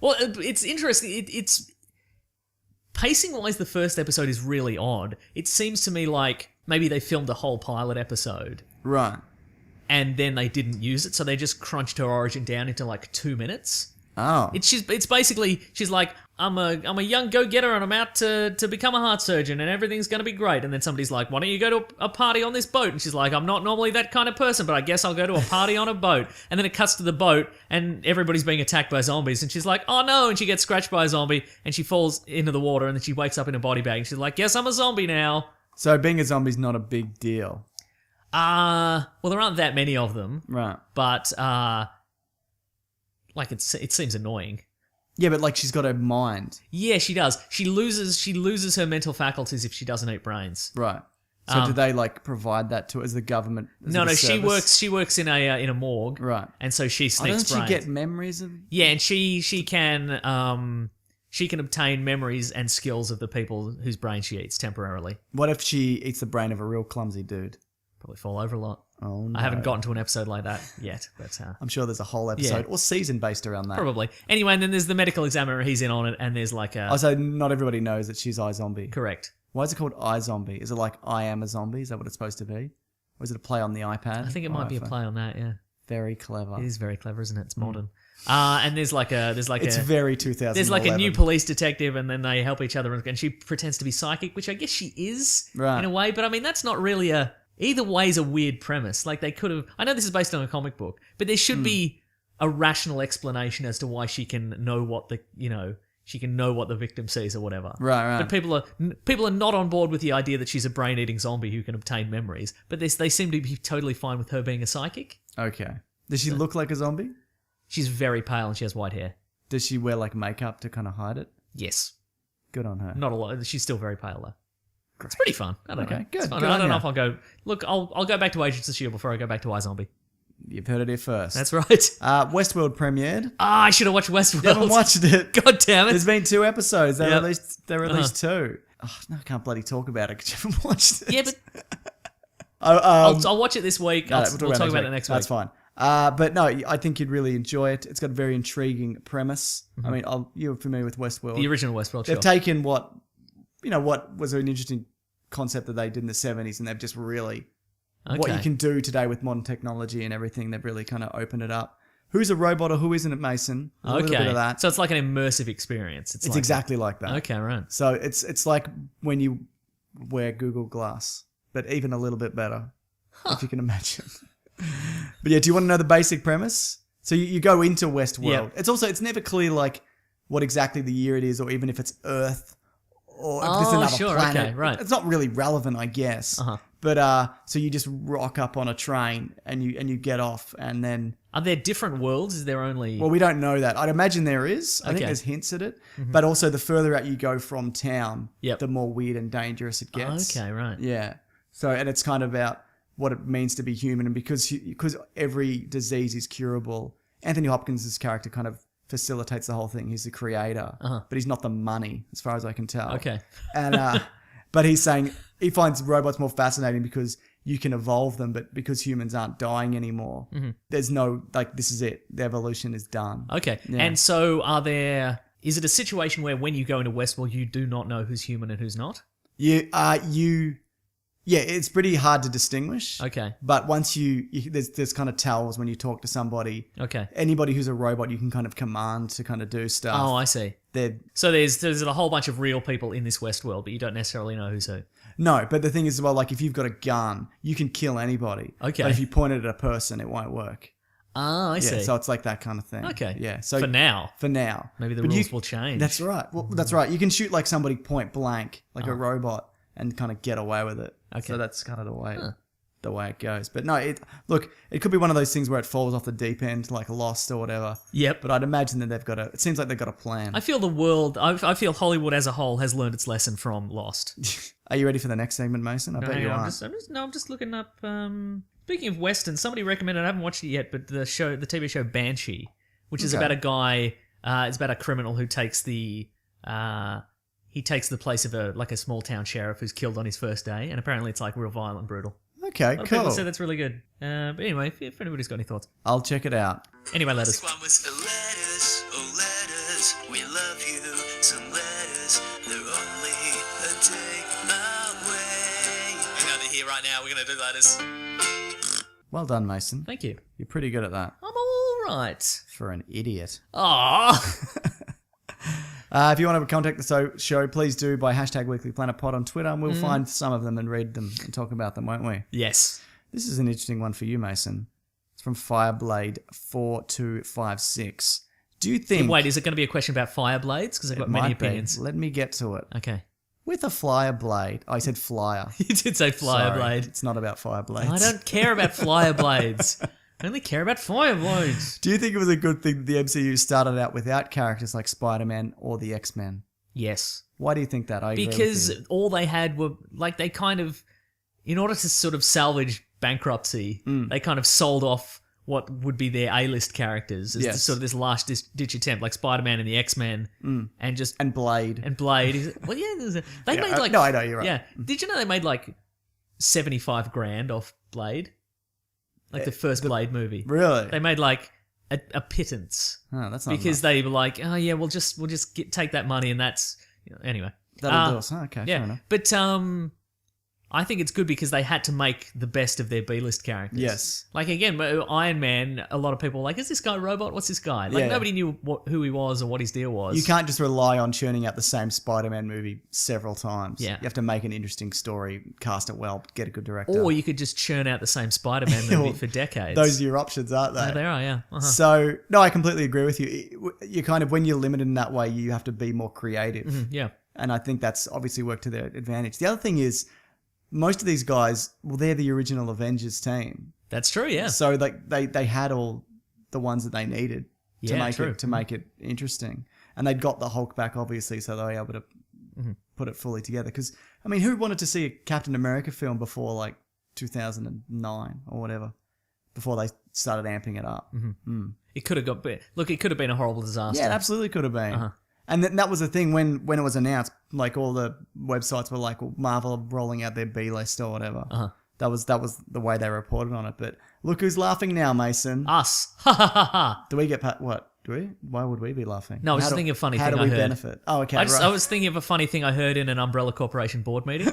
Well, it's interesting. It's pacing-wise, the first episode is really odd. It seems to me like maybe they filmed a whole pilot episode. Right. And then they didn't use it, so they just crunched her origin down into like 2 minutes. Oh. It's basically, she's like, I'm a young go-getter and I'm out to become a heart surgeon and everything's going to be great. And then somebody's like, why don't you go to a party on this boat? And she's like, I'm not normally that kind of person, but I guess I'll go to a party on a boat. And then it cuts to the boat and everybody's being attacked by zombies. And she's like, oh no. And she gets scratched by a zombie and she falls into the water and then she wakes up in a body bag. And she's like, yes, I'm a zombie now. So being a zombie's not a big deal. Well, there aren't that many of them. Right. But, like, it seems annoying. Yeah, but like she's got a mind. Yeah, she does. She loses her mental faculties if she doesn't eat brains. Right. So do they like provide that to as the government? No, she works in a morgue. Right. And so she sneaks doesn't brains. She get memories of? Yeah, and she can obtain memories and skills of the people whose brain she eats temporarily. What if she eats the brain of a real clumsy dude? Probably fall over a lot. Oh, no. I haven't gotten to an episode like that yet, but I'm sure there's a whole episode or season based around that. Probably. Anyway, and then there's the medical examiner. He's in on it, and there's like a. So not everybody knows that she's iZombie. Correct. Why is it called iZombie? Is it like I am a zombie? Is that what it's supposed to be? Or is it a play on the iPad? I think it might be a play on that. Yeah. Very clever. It is very clever, isn't it? It's modern. And there's it's very 2000. There's like a new police detective, and then they help each other, and she pretends to be psychic, which I guess she is in a way. But I mean, that's not really a. Either way is a weird premise. Like they could have. I know this is based on a comic book, but there should be a rational explanation as to why she can know what the victim sees or whatever. Right. But people are not on board with the idea that she's a brain-eating zombie who can obtain memories. But they seem to be totally fine with her being a psychic. Okay. Does she look like a zombie? She's very pale and she has white hair. Does she wear like makeup to kind of hide it? Yes. Good on her. Not a lot. She's still very pale though. Great. It's pretty fun. I don't know. Good. It's fun. I don't know if I'll go. Look, I'll go back to Agents of S.H.I.E.L.D. before I go back to iZombie. You've heard it here first. That's right. Westworld premiered. I should have watched Westworld. You haven't watched it. God damn it. There's been 2 episodes. They released 2. Oh, no, I can't bloody talk about it because you haven't watched it. Yeah, but I'll watch it this week. We'll talk about it next week. That's fine. But no, I think you'd really enjoy it. It's got a very intriguing premise. I mean, you're familiar with Westworld. The original Westworld, They've taken what was an interesting concept that they did in the 70s, and they've just really what you can do today with modern technology and everything. They've really kind of opened it up. Who's a robot or who isn't it, Mason? A little bit of that. So it's like an immersive experience. It's like exactly like that. Okay, right. So it's like when you wear Google Glass, but even a little bit better, if you can imagine. But yeah, do you want to know the basic premise? So you go into Westworld. Yep. It's never clear like what exactly the year it is, or even if it's Earth or if it's another planet. Okay, right. It's not really relevant, I guess. But so you just rock up on a train and you get off, and then are there different worlds? Is there only? Well, we don't know that. I'd imagine there is. I think there's hints at it. But also, the further out you go from town, the more weird and dangerous it gets. Okay, right. Yeah. So, and it's kind of about what it means to be human, and because every disease is curable, Anthony Hopkins' character kind of facilitates the whole thing. He's the creator, but he's not the money, as far as I can tell. Okay. And but he's saying he finds robots more fascinating because you can evolve them, but because humans aren't dying anymore, there's no this is it. The evolution is done. Okay. Yeah. And so, is it a situation where when you go into Westworld, you do not know who's human and who's not? Yeah, it's pretty hard to distinguish. Okay. But once there's kind of tells when you talk to somebody. Okay. Anybody who's a robot, you can kind of command to kind of do stuff. Oh, I see. So there's a whole bunch of real people in this Westworld, but you don't necessarily know who's who. No, but the thing is, well, like if you've got a gun, you can kill anybody. Okay. But if you point it at a person, it won't work. Oh, I see. So it's like that kind of thing. Okay. Yeah. So For now. Maybe the rules will change. That's right. Well, that's right. You can shoot like somebody point blank, like a robot, and kind of get away with it. Okay. So that's kind of the way it goes. But no, it could be one of those things where it falls off the deep end, like Lost or whatever. Yep. But I'd imagine that it seems like they've got a plan. I feel I feel Hollywood as a whole has learned its lesson from Lost. Are you ready for the next segment, Mason? I bet you are. I'm just looking up. Speaking of Western, somebody recommended. I haven't watched it yet, but the TV show Banshee, which is about a guy. It's about a criminal who takes the he takes the place of a small town sheriff who's killed on his first day, and apparently it's like real violent and brutal. Okay, A lot of cool. people say that's really good. But anyway, if anybody's got any thoughts. I'll check it out. Anyway, letters. One was letters, oh letters, we love you. Some letters, they're only a day away. You know they're here right now. We're gonna do letters. Well done, Mason. Thank you. You're pretty good at that. I'm all right. For an idiot. Aww. If you want to contact the show, please do by #weeklyplanetpod on Twitter, and we'll find some of them and read them and talk about them, won't we? Yes. This is an interesting one for you, Mason. It's from Fireblade4256. Do you think... Wait, is it going to be a question about fire blades? Because I've got many opinions. Let me get to it. Okay. With a flyer blade... I said flyer. You did say flyer Sorry, blade. It's not about fire blades. I don't care about flyer blades. I only care about fire blades. Do you think it was a good thing that the MCU started out without characters like Spider-Man or the X-Men? Yes. Why do you think that? I agree with Because you. all they had were, they kind of, in order to sort of salvage bankruptcy, they kind of sold off what would be their A-list characters as sort of this last-ditch attempt, like Spider-Man and the X-Men, and just... And Blade. And Blade. Well, yeah, they made No, I know, you're right. Yeah. Did you know they made $75,000 off Blade? The first Blade movie. Really? They made a pittance. Oh, that's not because enough. they were like, oh yeah, we'll just take that money and that's anyway. That'll do us. Oh, okay, Yeah, fair enough. but I think it's good because they had to make the best of their B-list characters. Yes. Again, Iron Man, a lot of people were like, is this guy a robot? What's this guy? Nobody knew who he was or what his deal was. You can't just rely on churning out the same Spider-Man movie several times. Yeah. You have to make an interesting story, cast it well, get a good director. Or you could just churn out the same Spider-Man movie for decades. Those are your options, aren't they? Yeah, they are, yeah. Uh-huh. So, no, I completely agree with you. You kind of, when you're limited in that way, you have to be more creative. Yeah. And I think that's obviously worked to their advantage. The other thing is, most of these guys, well, they're the original Avengers team. That's true, yeah. So they had all the ones that they needed to make it interesting. And they'd got the Hulk back, obviously, so they were able to put it fully together. Because, I mean, who wanted to see a Captain America film before, 2009 or whatever? Before they started amping it up. Mm-hmm. It could have it could have been a horrible disaster. Yeah, it absolutely could have been. Uh-huh. And that was the thing when it was announced, all the websites were like, well, Marvel are rolling out their B-list or whatever. Uh-huh. That was the way they reported on it. But look who's laughing now, Mason. Us. Ha ha ha ha. Do we get what? Do we? Why would we be laughing? No, I was just thinking of a funny thing I heard. How do we benefit? Oh, okay, right. I was thinking of a funny thing I heard in an Umbrella Corporation board meeting.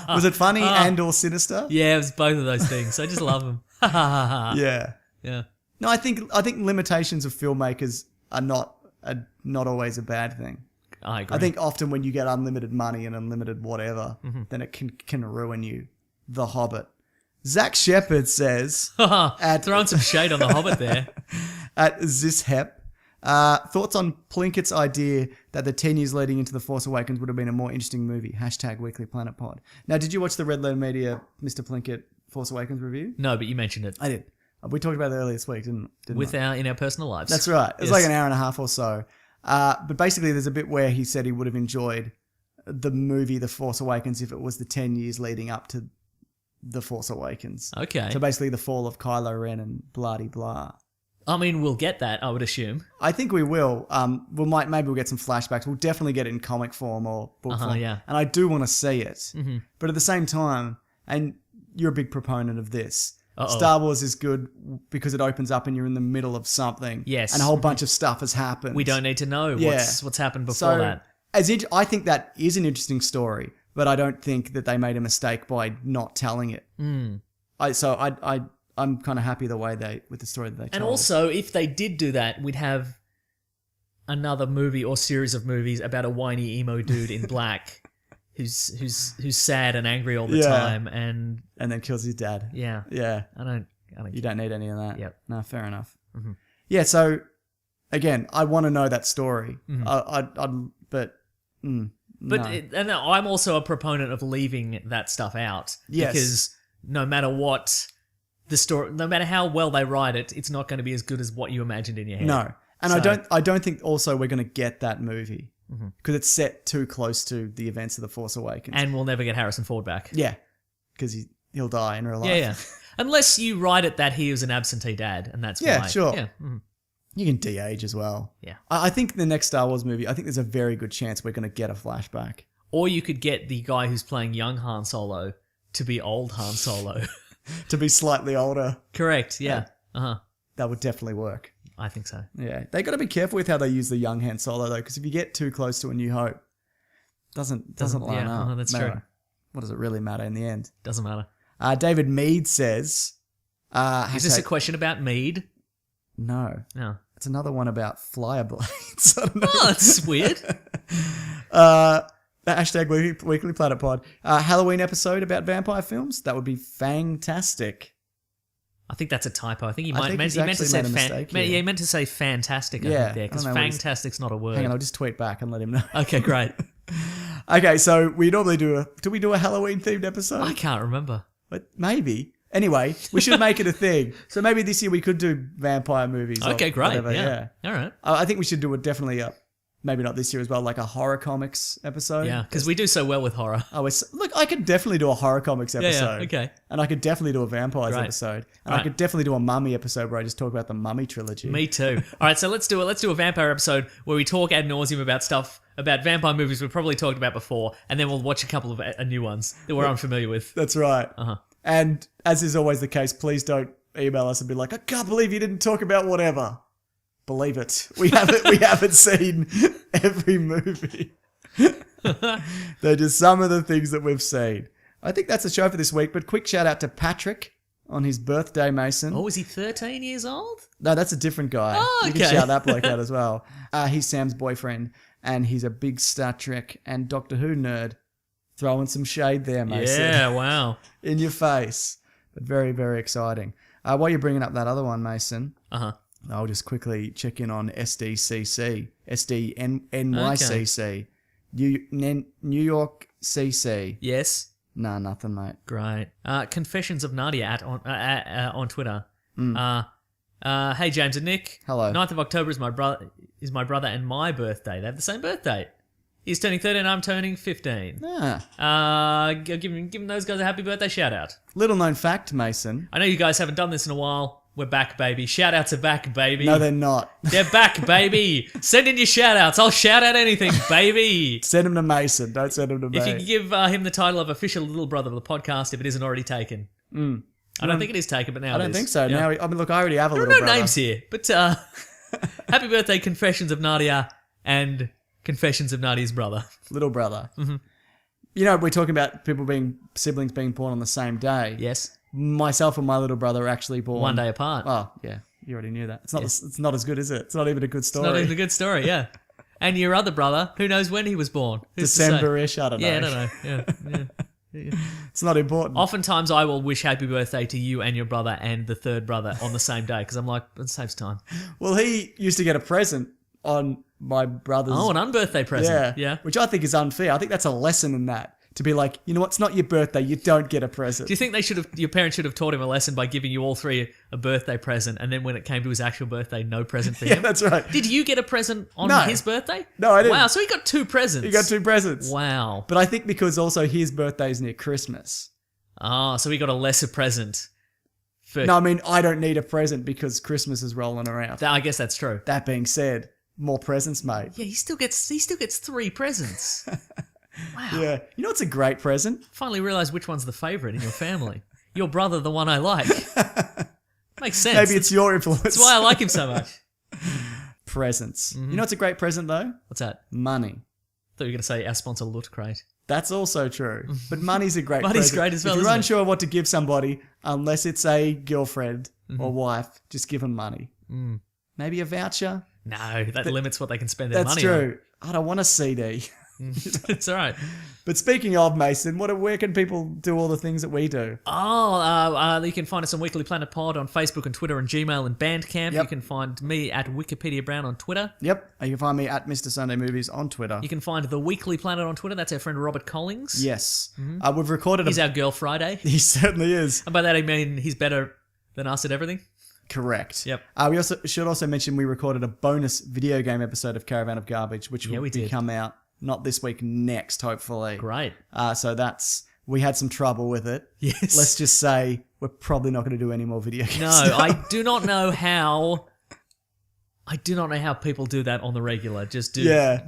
Was it funny and or sinister? Yeah, it was both of those things. I just love them. Yeah. Yeah. No, I think limitations of filmmakers are not always a bad thing. I agree. I think often when you get unlimited money and unlimited whatever, then it can ruin you. The Hobbit. Zach Shepard says... Throwing some shade on The Hobbit there. At Zishep. Thoughts on Plinkett's idea that the 10 years leading into The Force Awakens would have been a more interesting movie? #weeklyplanetpod. Now, did you watch the Red Letter Media Mr. Plinkett Force Awakens review? No, but you mentioned it. I did. We talked about it earlier this week, didn't we? In our personal lives. That's right. It was like an hour and a half or so. But basically, there's a bit where he said he would have enjoyed the movie The Force Awakens if it was the 10 years leading up to The Force Awakens. Okay. So basically the fall of Kylo Ren and blah-de-blah. I mean, we'll get that, I would assume. I think we will. Maybe we'll get some flashbacks. We'll definitely get it in comic form or book form. Yeah. And I do want to see it. Mm-hmm. But at the same time, and you're a big proponent of this, Uh-oh. Star Wars is good because it opens up and you're in the middle of something. Yes. And a whole bunch of stuff has happened. We don't need to know what's happened before So, that. I think that is an interesting story, but I don't think that they made a mistake by not telling it. Mm. I'm kind of happy with the story that they told. And also, if they did do that, we'd have another movie or series of movies about a whiny emo dude in black who's sad and angry all the time, and then kills his dad. Yeah. I don't. You don't need any of that. Yep. No, fair enough. Mm-hmm. Yeah. So again, I want to know that story. Mm-hmm. No. And I'm also a proponent of leaving that stuff out. Yes. Because no matter what the story, no matter how well they write it, it's not going to be as good as what you imagined in your head. No. And I don't think also we're going to get that movie because it's set too close to the events of The Force Awakens. And we'll never get Harrison Ford back. Yeah, because he'll die in real life. Yeah. Unless you write it that he was an absentee dad, and that's why. Sure. Yeah. Mm-hmm. You can de-age as well. Yeah. I think the next Star Wars movie, I think there's a very good chance we're going to get a flashback. Or you could get the guy who's playing young Han Solo to be old Han Solo. To be slightly older. Correct, yeah. That would definitely work. I think so. Yeah. They got to be careful with how they use the young Han Solo, though, because if you get too close to A New Hope, doesn't line up. That's No. true. What does it really matter in the end? Doesn't matter. David Mead says... Is this a question about mead? No. No. It's another one about flyer blades. I don't know. Oh, that's weird. Hashtag Weekly Planet Pod. Halloween episode about vampire films? That would be fantastic. I think that's a typo. I think he I might think meant, he's he meant to actually say made a mistake here. he meant to say fantastic. I Yeah, think there, because I don't know what he's- fantastic's not a word. Hang on, I'll just tweet back and let him know. Okay, great. Okay, so we normally do we do a Halloween themed episode? I can't remember. But maybe. Anyway, we should make it a thing. So maybe this year we could do vampire movies. or Okay, great. whatever, Yeah. All right. I think we should do definitely maybe not this year as well, like a horror comics episode. Yeah, because we do so well with horror. Look, I could definitely do a horror comics episode. okay. And I could definitely do a vampires Great. episode. And Right. I could definitely do a mummy episode where I just talk about the Mummy trilogy. Me too. All right, so let's do it. Let's do a vampire episode where we talk ad nauseum about stuff, about vampire movies we've probably talked about before, and then we'll watch a couple of new ones that we're unfamiliar with. That's right. Uh-huh. And as is always the case, please don't email us and be like, I can't believe you didn't talk about whatever. Believe it. We haven't seen every movie. They're just some of the things that we've seen. I think that's the show for this week, but quick shout out to Patrick on his birthday, Mason. Oh, is he 13 years old? No, that's a different guy. Oh, You can okay. shout that bloke out as well. He's Sam's boyfriend, and he's a big Star Trek and Doctor Who nerd. Throwing some shade there, Mason. Yeah, wow. In your face. But very, very exciting. While you're bringing up that other one, Mason, Uh-huh. I'll just quickly check in on SDCC. NYCC. New York CC. Yes. Nah, nothing, mate. Great. Confessions of Nadia on Twitter. Hey, James and Nick. Hello. 9th of October is my brother and my birthday. They have the same birthday. He's turning 13, I'm turning 15. Give him those guys a happy birthday shout out. Little known fact, Mason. I know you guys haven't done this in a while. We're back, baby. Shout outs are back, baby. No, they're not. They're back, baby. Send in your shout outs. I'll shout out anything, baby. Send them to Mason. Don't send them to me. If you can give him the title of official little brother of the podcast, if it isn't already taken. I don't think it is taken, but now I don't it is. think so. Yeah. Now, look, I already have a There are little no brother. names here, but happy birthday, Confessions of Nadia and Confessions of Nadia's brother. Little brother. Mm-hmm. You know, we're talking about siblings being born on the same day. Yes. Myself and my little brother are actually born 1 day apart. Oh, yeah. You already knew that. It's not as good, is it? It's not even a good story. Not even a good story, yeah. And your other brother, who knows when he was born? Who's to say? December-ish, I don't know. Yeah, I don't know. Yeah. It's not important. Oftentimes I will wish happy birthday to you and your brother and the third brother on the same day because I'm like, it saves time. Well, he used to get a present on my brother's... Oh, an unbirthday present. Yeah. Which I think is unfair. I think that's a lesson in that. To be like, you know what, it's not your birthday, you don't get a present. Do you think your parents should have taught him a lesson by giving you all three a birthday present and then when it came to his actual birthday, no present for Yeah, him? that's right. Did you get a present on No. his birthday? No, I didn't. Wow, so he got 2 presents. He got 2 presents. Wow. But I think because also his birthday is near Christmas. Oh, so he got a lesser present. No, I mean, I don't need a present because Christmas is rolling around. I guess that's true. That being said, more presents, mate. Yeah, he still gets 3 presents. Wow. Yeah. You know what's a great present? Finally realised which one's the favourite in your family. Your brother, the one I like. Makes sense. Maybe it's your influence. That's why I like him so much. Presents. Mm-hmm. You know what's a great present, though? What's that? Money. Thought you were going to say our sponsor Loot Crate. That's also true. But money's a great Money's present. great as well, If you're isn't it? unsure what to give somebody, unless it's a girlfriend Mm-hmm. or wife, just give them money. Maybe a voucher? No, that limits what they can spend their That's money true. I don't want a CD. on. It's all right. But speaking of, Mason, where can people do all the things that we do? Oh, you can find us on Weekly Planet Pod on Facebook and Twitter and Gmail and Bandcamp. Yep. You can find me at Wikipedia Brown on Twitter. Yep. You can find me at Mr. Sunday Movies on Twitter. You can find the Weekly Planet on Twitter. That's our friend Robert Collings. Yes. We've recorded He's our Girl Friday. He certainly is. And by that I mean he's better than us at everything. Correct. Yep. We should also mention we recorded a bonus video game episode of Caravan of Garbage, which will come out not this week, next, hopefully. Great. So we had some trouble with it. Yes. Let's just say we're probably not going to do any more video games. No, now. I do not know how I do not know how people do that on the regular. Just do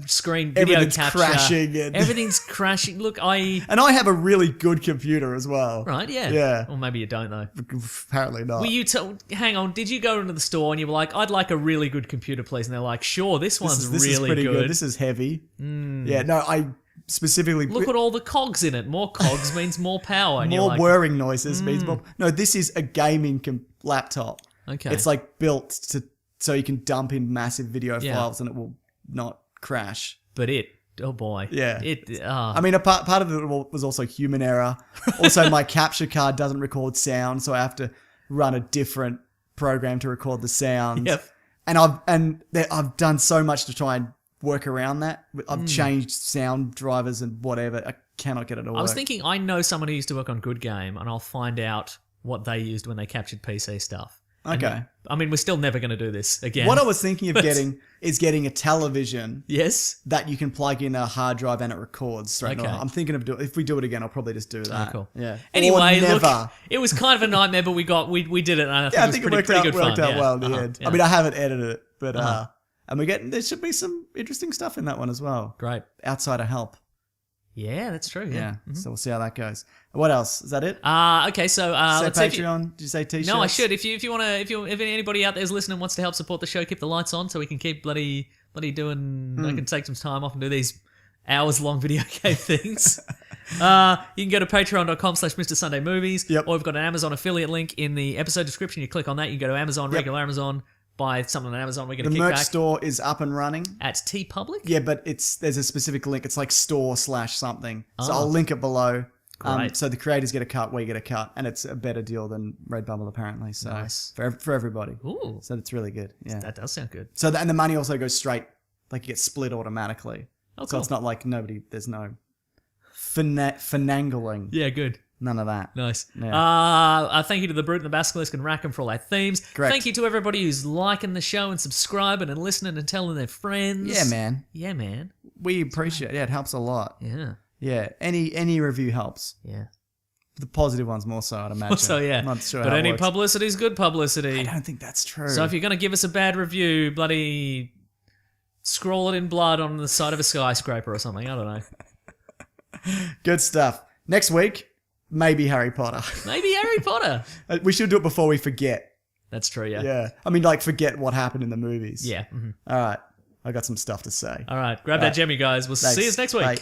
screen video Everything's capture. crashing and- Everything's crashing. Look, And I have a really good computer as well. Right, yeah. Yeah. Or maybe you don't, though. Apparently not. Were you hang on, did you go into the store and you were like, I'd like a really good computer, please? And they're like, sure, this one's this really is pretty good. This is heavy. Yeah, no, I specifically... Look at all the cogs in it. More cogs means more power. And you're More like, whirring noises means more... No, this is a gaming laptop. Okay. It's like built so you can dump in massive video files and it will not crash. But oh boy. Yeah. I I mean, a part of it was also human error. Also, my capture card doesn't record sound, so I have to run a different program to record the sound. Yep. And I've done so much to try and work around that. I've changed sound drivers and whatever. I cannot get it to work. I was thinking, I know someone who used to work on Good Game, and I'll find out what they used when they captured PC stuff. Okay. I mean, we're still never going to do this again. What I was thinking of getting is getting a television. Yes. That you can plug in a hard drive and it records straight away. I'm thinking of if we do it again, I'll probably just do that. Oh, cool. Yeah. Anyway, or never. look, it was kind of a nightmare, but we did it, and I think it was pretty good worked fun. out well in the end. Yeah. I mean, I haven't edited it, but and there should be some interesting stuff in that one as well. Great. Outside of help. Yeah, that's true. Yeah. So we'll see how that goes. What else? Is that it? Okay, so Say let's see Patreon. Did you say t-shirts? No, I should. If you want to, if anybody out there's listening wants to help support the show, keep the lights on so we can keep bloody doing. I can take some time off and do these hours-long video game things. You can go to patreon.com/Mr. Sunday Movies. Yep. Or we've got an Amazon affiliate link in the episode description. You click on that, you go to Amazon, regular Amazon, buy something on Amazon. We're going to The kick merch back store is up and running. at TeePublic. Yeah, but there's a specific link. It's like store/something. So I'll link it below. Great. So the creators get a cut, we get a cut, and it's a better deal than Redbubble apparently. So Nice. for everybody. Ooh, So it's really good. Yeah. that does sound good. So and the money also goes straight, like it gets split automatically. Oh, So cool. it's not like there's no finagling. Yeah, good. None of that. Nice. Yeah. Thank you to the Brute and the Basilisk and Rackham for all our themes. Correct. Thank you to everybody who's liking the show and subscribing and listening and telling their friends. Yeah, man. Yeah, man. We appreciate it. Yeah, it helps a lot. Yeah. Yeah. Any review helps. Yeah. The positive ones more so, I'd imagine. So yeah. I'm not sure but how it any works. publicity is good publicity. I don't think that's true. So if you're going to give us a bad review, bloody scroll it in blood on the side of a skyscraper or something. I don't know. Good stuff. Next week, maybe Harry Potter. Maybe Harry Potter. We should do it before we forget. That's true, yeah. Yeah. I mean, like, forget what happened in the movies. Yeah. Mhm. All right. I got some stuff to say. All right. Grab that gem, you guys. We'll see you Thanks. next week. Bye.